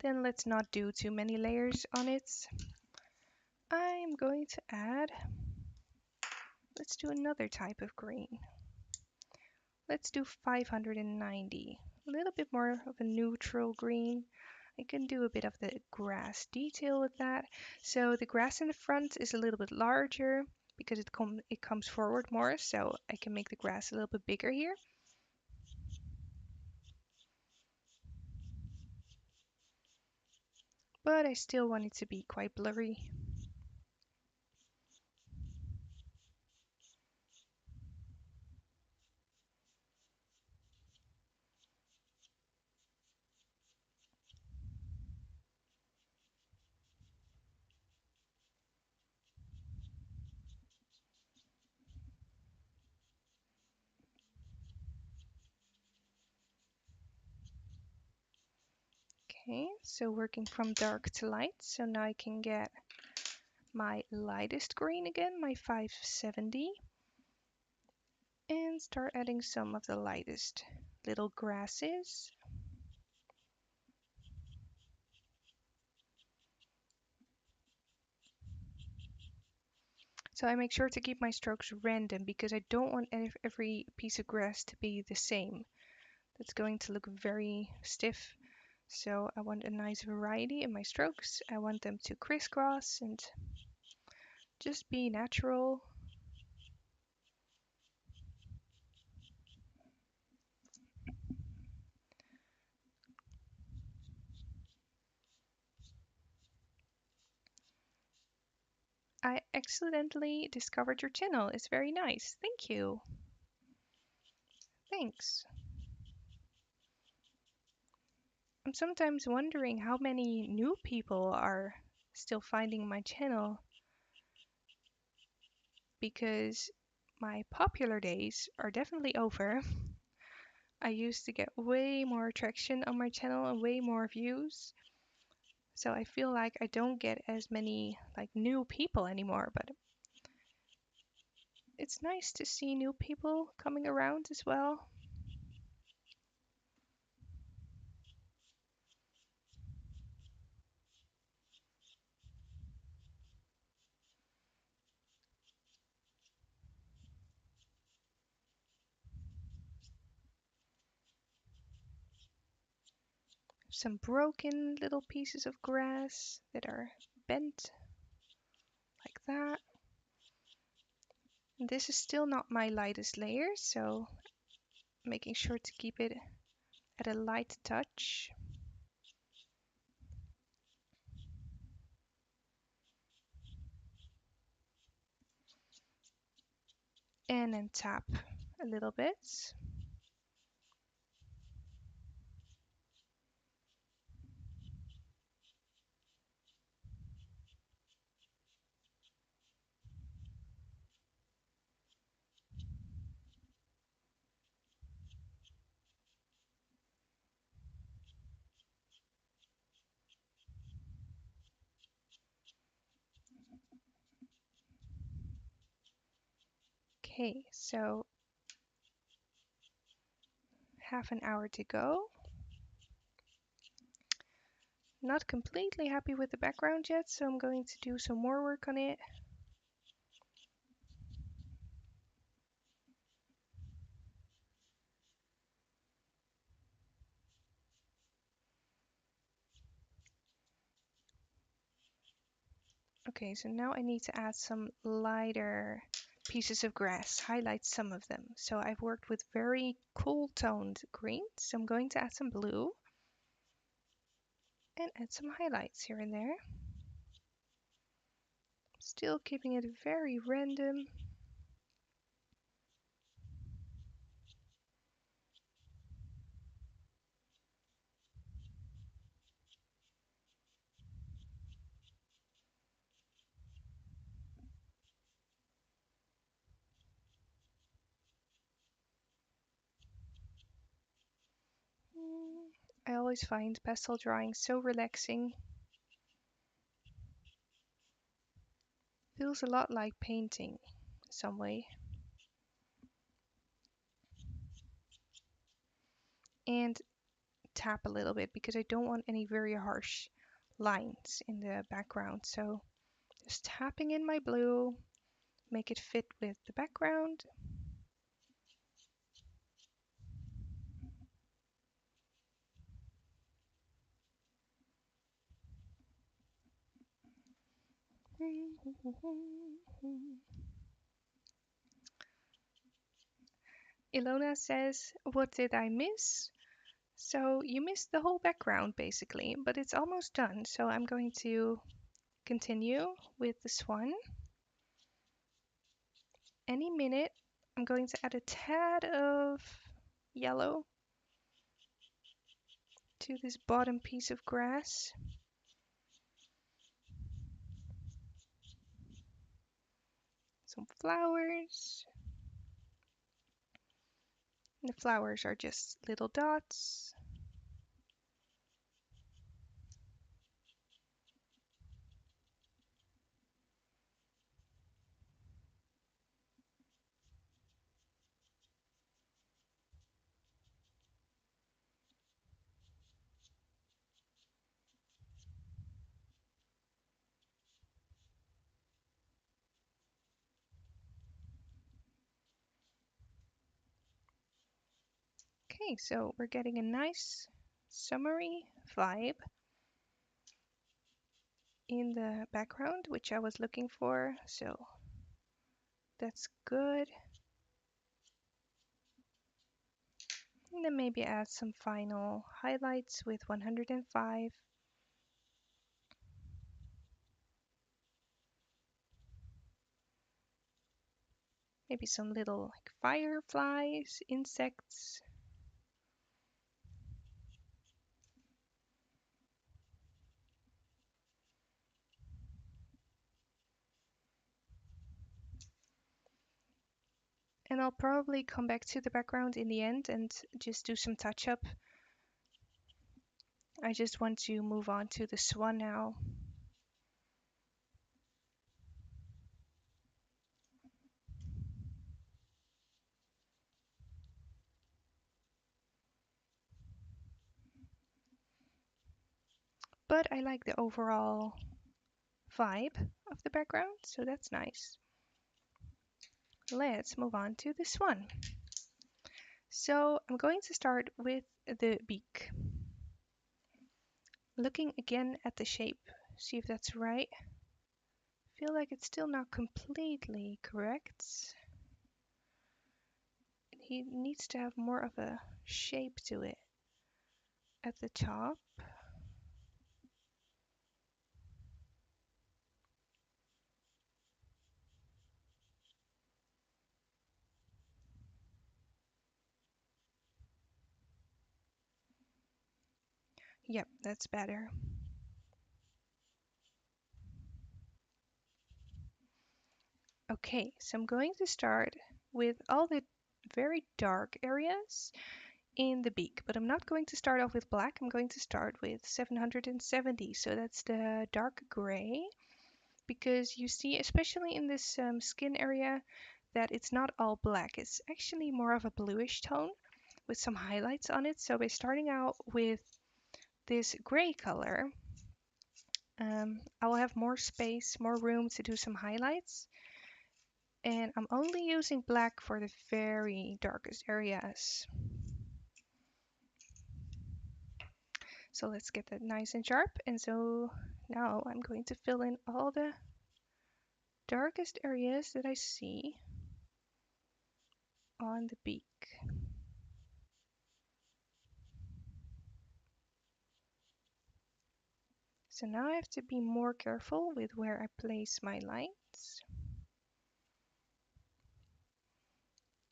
Then let's not do too many layers on it. I'm going to add, let's do another type of green. Let's do 590, a little bit more of a neutral green. I can do a bit of the grass detail with that. So the grass in the front is a little bit larger because it comes forward more, so I can make the grass a little bit bigger here. But I still want it to be quite blurry. Okay, so working from dark to light. So now I can get my lightest green again, my 570. And start adding some of the lightest little grasses. So I make sure to keep my strokes random because I don't want every piece of grass to be the same. That's going to look very stiff. So I want a nice variety in my strokes. I want them to crisscross and just be natural. I accidentally discovered your channel. It's very nice. Thank you. Thanks. I'm sometimes wondering how many new people are still finding my channel because my popular days are definitely over. I used to get way more traction on my channel and way more views. So I feel like I don't get as many like new people anymore, but it's nice to see new people coming around as well. Some broken little pieces of grass that are bent like that. And this is still not my lightest layer, so making sure to keep it at a light touch. and then tap a little bit. Okay, so half an hour to go. Not completely happy with the background yet, so I'm going to do some more work on it. Okay, so now I need to add some lighter pieces of grass, highlight some of them. So I've worked with very cool toned greens, so I'm going to add some blue and add some highlights here and there. Still keeping it very random. I always find pastel drawing so relaxing. Feels a lot like painting in some way. And tap a little bit because I don't want any very harsh lines in the background. So just tapping in my blue, make it fit with the background. Ilona says, what did I miss? So you missed the whole background basically, but it's almost done. So I'm going to continue with the swan. Any minute, I'm going to add a tad of yellow to this bottom piece of grass. Some flowers. The flowers are just little dots. Okay, so we're getting a nice summery vibe in the background, which I was looking for, so that's good. And then maybe add some final highlights with 105. Maybe some little like fireflies, insects. And I'll probably come back to the background in the end and just do some touch up. I just want to move on to the swan now. But I like the overall vibe of the background, so that's nice. Let's move on to this one. So I'm going to start with the beak. Looking again at the shape, see if that's right. Feel like it's still not completely correct. He needs to have more of a shape to it at the top. Yep, that's better. Okay, so I'm going to start with all the very dark areas in the beak, but I'm not going to start off with black. I'm going to start with 770, so that's the dark gray, because you see, especially in this skin area, that it's not all black. It's actually more of a bluish tone with some highlights on it. So by starting out with this gray color, I will have more space, more room to do some highlights. And I'm only using black for the very darkest areas. So let's get that nice and sharp. And so now I'm going to fill in all the darkest areas that I see on the beak. So now I have to be more careful with where I place my lights.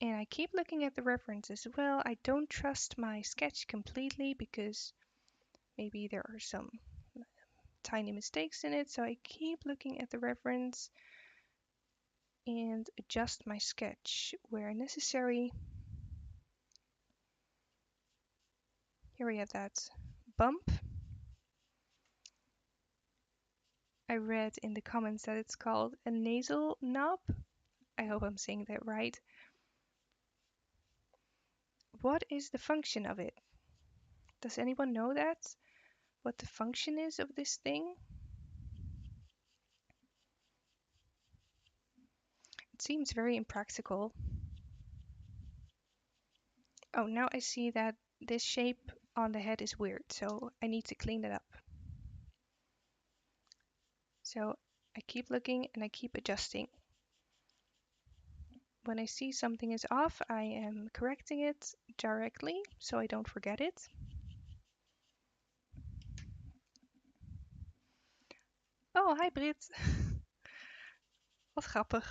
And I keep looking at the reference as well. I don't trust my sketch completely because maybe there are some tiny mistakes in it. So I keep looking at the reference and adjust my sketch where necessary. Here we have that bump. I read in the comments that it's called a nasal knob. I hope I'm saying that right. What is the function of it? Does anyone know that? What the function is of this thing? It seems very impractical. Oh, now I see that this shape on the head is weird, so I need to clean it up. So I keep looking and I keep adjusting. When I see something is off, I am correcting it directly so I don't forget it. Oh, hi Brit. Wat grappig.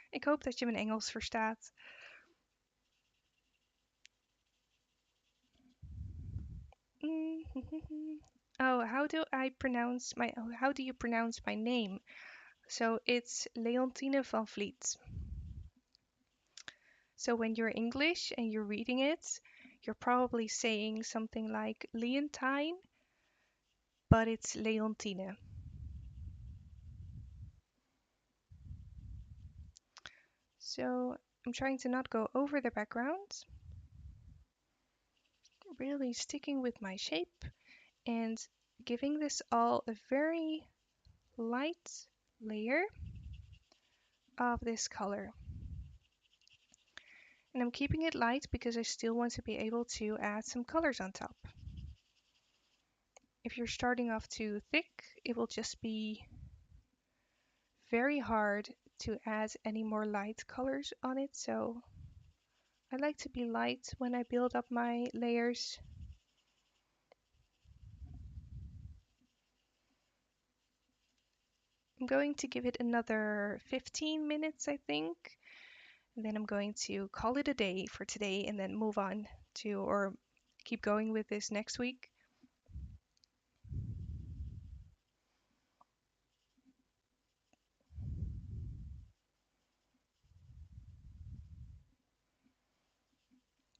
Ik hoop dat je mijn Engels verstaat. Oh, how do you pronounce my name? So it's Leontine van Vliet. So when you're English and you're reading it, you're probably saying something like Leontine, but it's Leontine. So I'm trying to not go over the background, really sticking with my shape and giving this all a very light layer of this color. And I'm keeping it light because I still want to be able to add some colors on top. If you're starting off too thick, it will just be very hard to add any more light colors on it. So I like to be light when I build up my layers. I'm going to give it another 15 minutes, I think. And then I'm going to call it a day for today and then move on to, or keep going with this next week.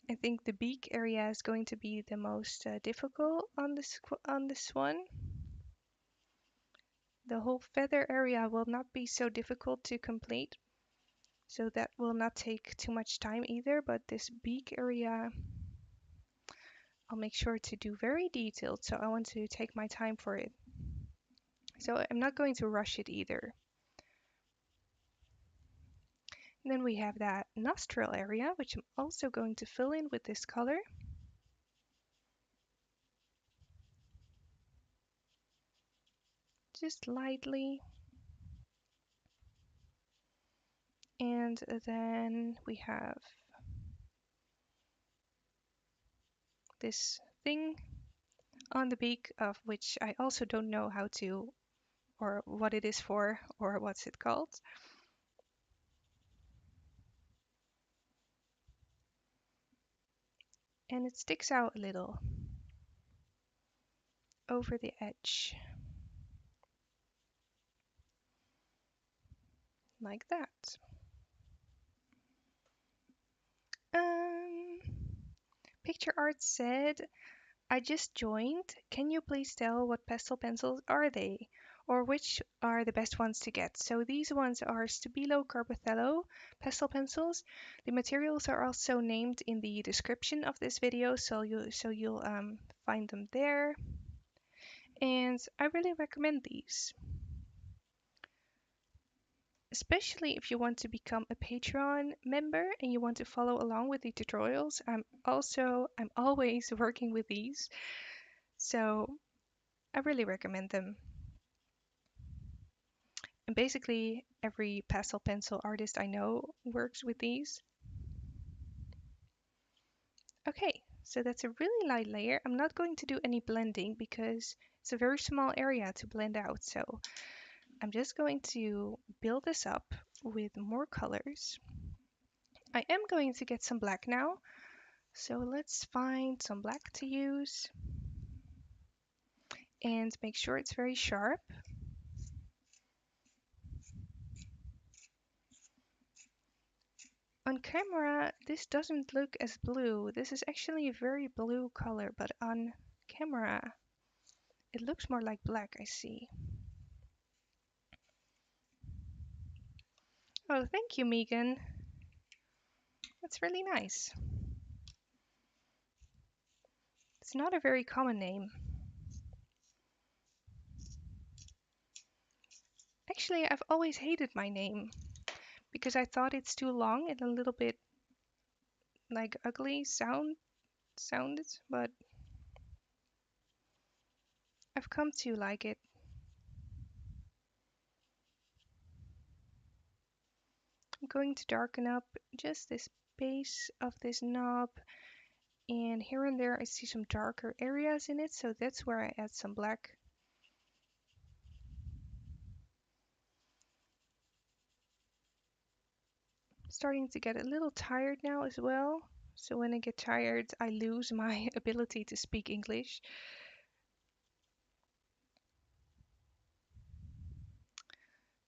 I think the beak area is going to be the most difficult on this one. The whole feather area will not be so difficult to complete, so that will not take too much time either, but this beak area I'll make sure to do very detailed, so I want to take my time for it. So I'm not going to rush it either. And then we have that nostril area, which I'm also going to fill in with this color. Just lightly. And then we have this thing on the beak, of which I also don't know how to, or what it is for, or what's it called. and it sticks out a little over the edge, like that. Um, Picture Art said, I just joined. Can you please tell what pastel pencils are they? Or which are the best ones to get? So these ones are Stabilo Carbothello pastel pencils. The materials are also named in the description of this video, so you'll find them there. And I really recommend these, especially if you want to become a Patreon member and you want to follow along with the tutorials. I'm always working with these, so I really recommend them. And basically every pastel pencil artist I know works with these. Okay, so that's a really light layer. I'm not going to do any blending because it's a very small area to blend out. So I'm just going to build this up with more colors. I am going to get some black now. So let's find some black to use and make sure it's very sharp. On camera, this doesn't look as blue. This is actually a very blue color, but on camera, it looks more like black, I see. Oh, thank you, Megan. That's really nice. It's not a very common name. Actually, I've always hated my name because I thought it's too long and a little bit like ugly sounded, but I've come to like it. I'm going to darken up just this base of this knob, and here and there I see some darker areas in it, so that's where I add some black. Starting to get a little tired now as well, so when I get tired I lose my ability to speak English.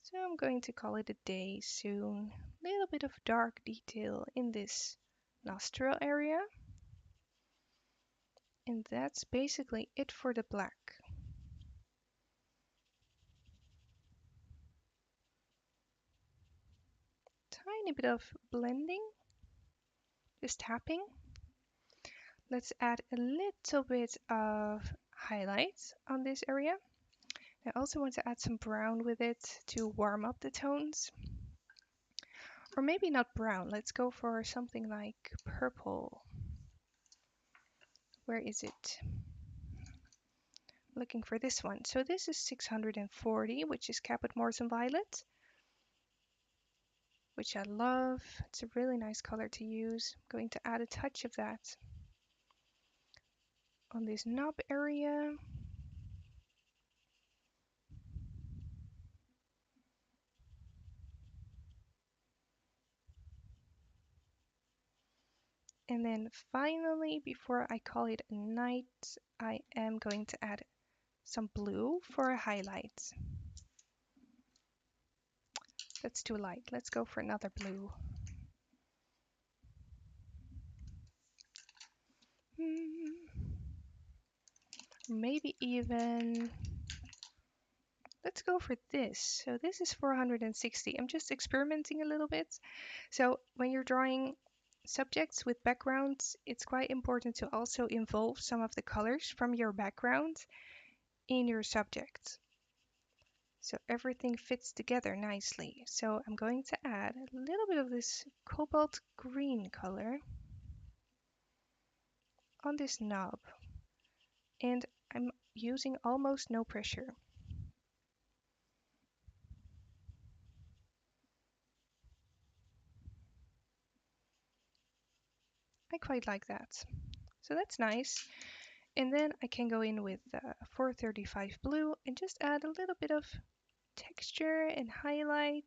So I'm going to call it a day soon. A little bit of dark detail in this nostril area. And that's basically it for the black. Tiny bit of blending, just tapping. Let's add a little bit of highlights on this area. I also want to add some brown with it to warm up the tones. Or maybe not brown, let's go for something like purple. Where is it? Looking for this one. So this is 640, which is Cabot Morrison Violet, which I love. It's a really nice color to use. I'm going to add a touch of that on this knob area. And then finally, before I call it a night, I am going to add some blue for a highlight. That's too light. Let's go for another blue. Maybe even, let's go for this. So this is 460. I'm just experimenting a little bit. So when you're drawing subjects with backgrounds, it's quite important to also involve some of the colors from your background in your subject, so everything fits together nicely. So I'm going to add a little bit of this cobalt green color on this knob, and I'm using almost no pressure. I quite like that. So that's nice. And then I can go in with 435 blue and just add a little bit of texture and highlight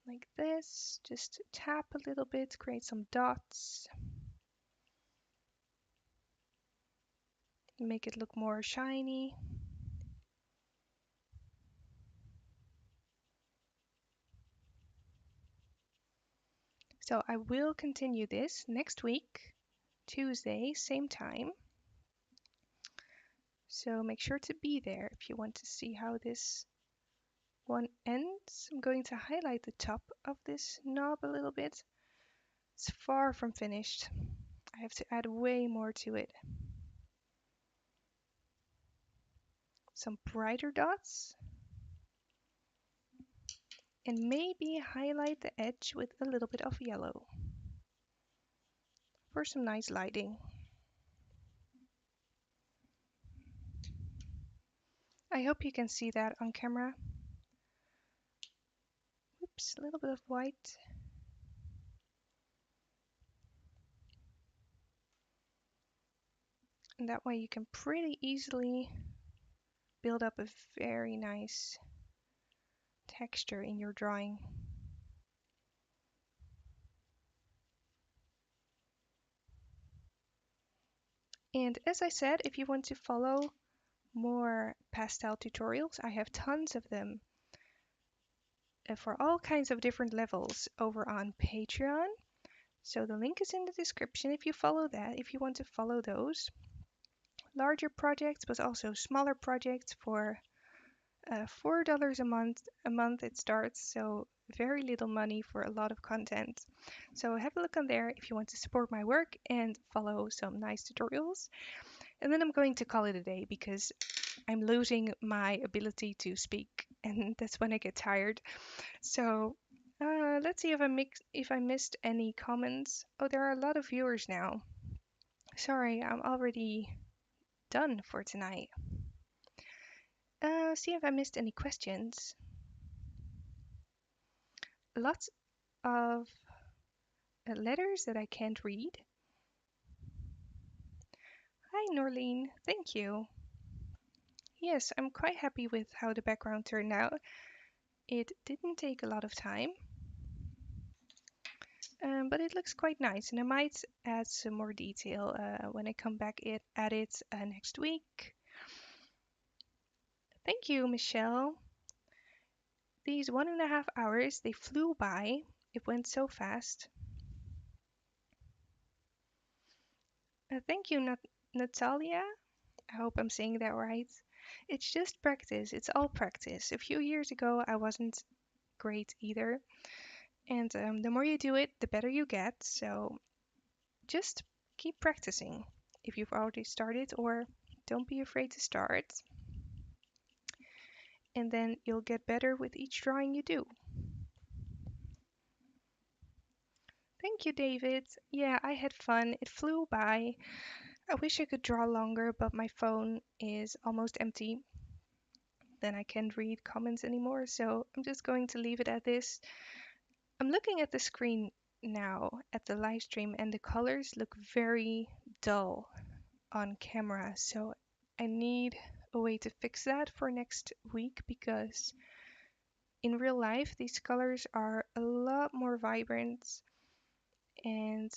like this. Just tap a little bit, create some dots. make it look more shiny. So I will continue this next week, Tuesday, same time. So make sure to be there if you want to see how this one ends. I'm going to highlight the top of this knob a little bit. It's far from finished. I have to add way more to it. Some brighter dots. And maybe highlight the edge with a little bit of yellow for some nice lighting. I hope you can see that on camera. Oops, a little bit of white. And that way you can pretty easily build up a very nice texture in your drawing. And as I said, if you want to follow more pastel tutorials, I have tons of them for all kinds of different levels over on Patreon. So the link is in the description if you follow that, if you want to follow those. Larger projects, but also smaller projects for $4 a month. A month it starts, so very little money for a lot of content. So have a look on there if you want to support my work and follow some nice tutorials. And then I'm going to call it a day because I'm losing my ability to speak, and that's when I get tired. So let's see if I missed any comments. Oh, there are a lot of viewers now. Sorry, I'm already done for tonight. See if I missed any questions. Lots of letters that I can't read. Hi, Norleen. Thank you. Yes, I'm quite happy with how the background turned out. It didn't take a lot of time, but it looks quite nice, and I might add some more detail when I come back at it next week. Thank you, Michelle. These 1.5 hours, they flew by. It went so fast. Thank you, Natalia. I hope I'm saying that right. It's just practice. It's all practice. A few years ago, I wasn't great either. And the more you do it, the better you get. So just keep practicing if you've already started, or don't be afraid to start. And then you'll get better with each drawing you do. Thank you, David. Yeah, I had fun. It flew by. I wish I could draw longer, but my phone is almost empty. Then I can't read comments anymore, so I'm just going to leave it at this. I'm looking at the screen now at the live stream, and the colors look very dull on camera, so I need a way to fix that for next week, because in real life these colors are a lot more vibrant and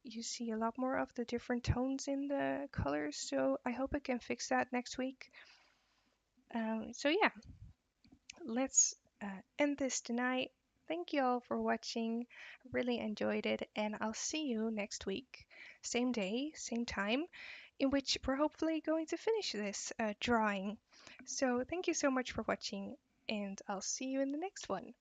you see a lot more of the different tones in the colors. So I hope I can fix that next week. So yeah, let's end this tonight. Thank you all for watching. Really enjoyed it, and I'll see you next week. Same day, same time, in which we're hopefully going to finish this drawing. So thank you so much for watching, and I'll see you in the next one.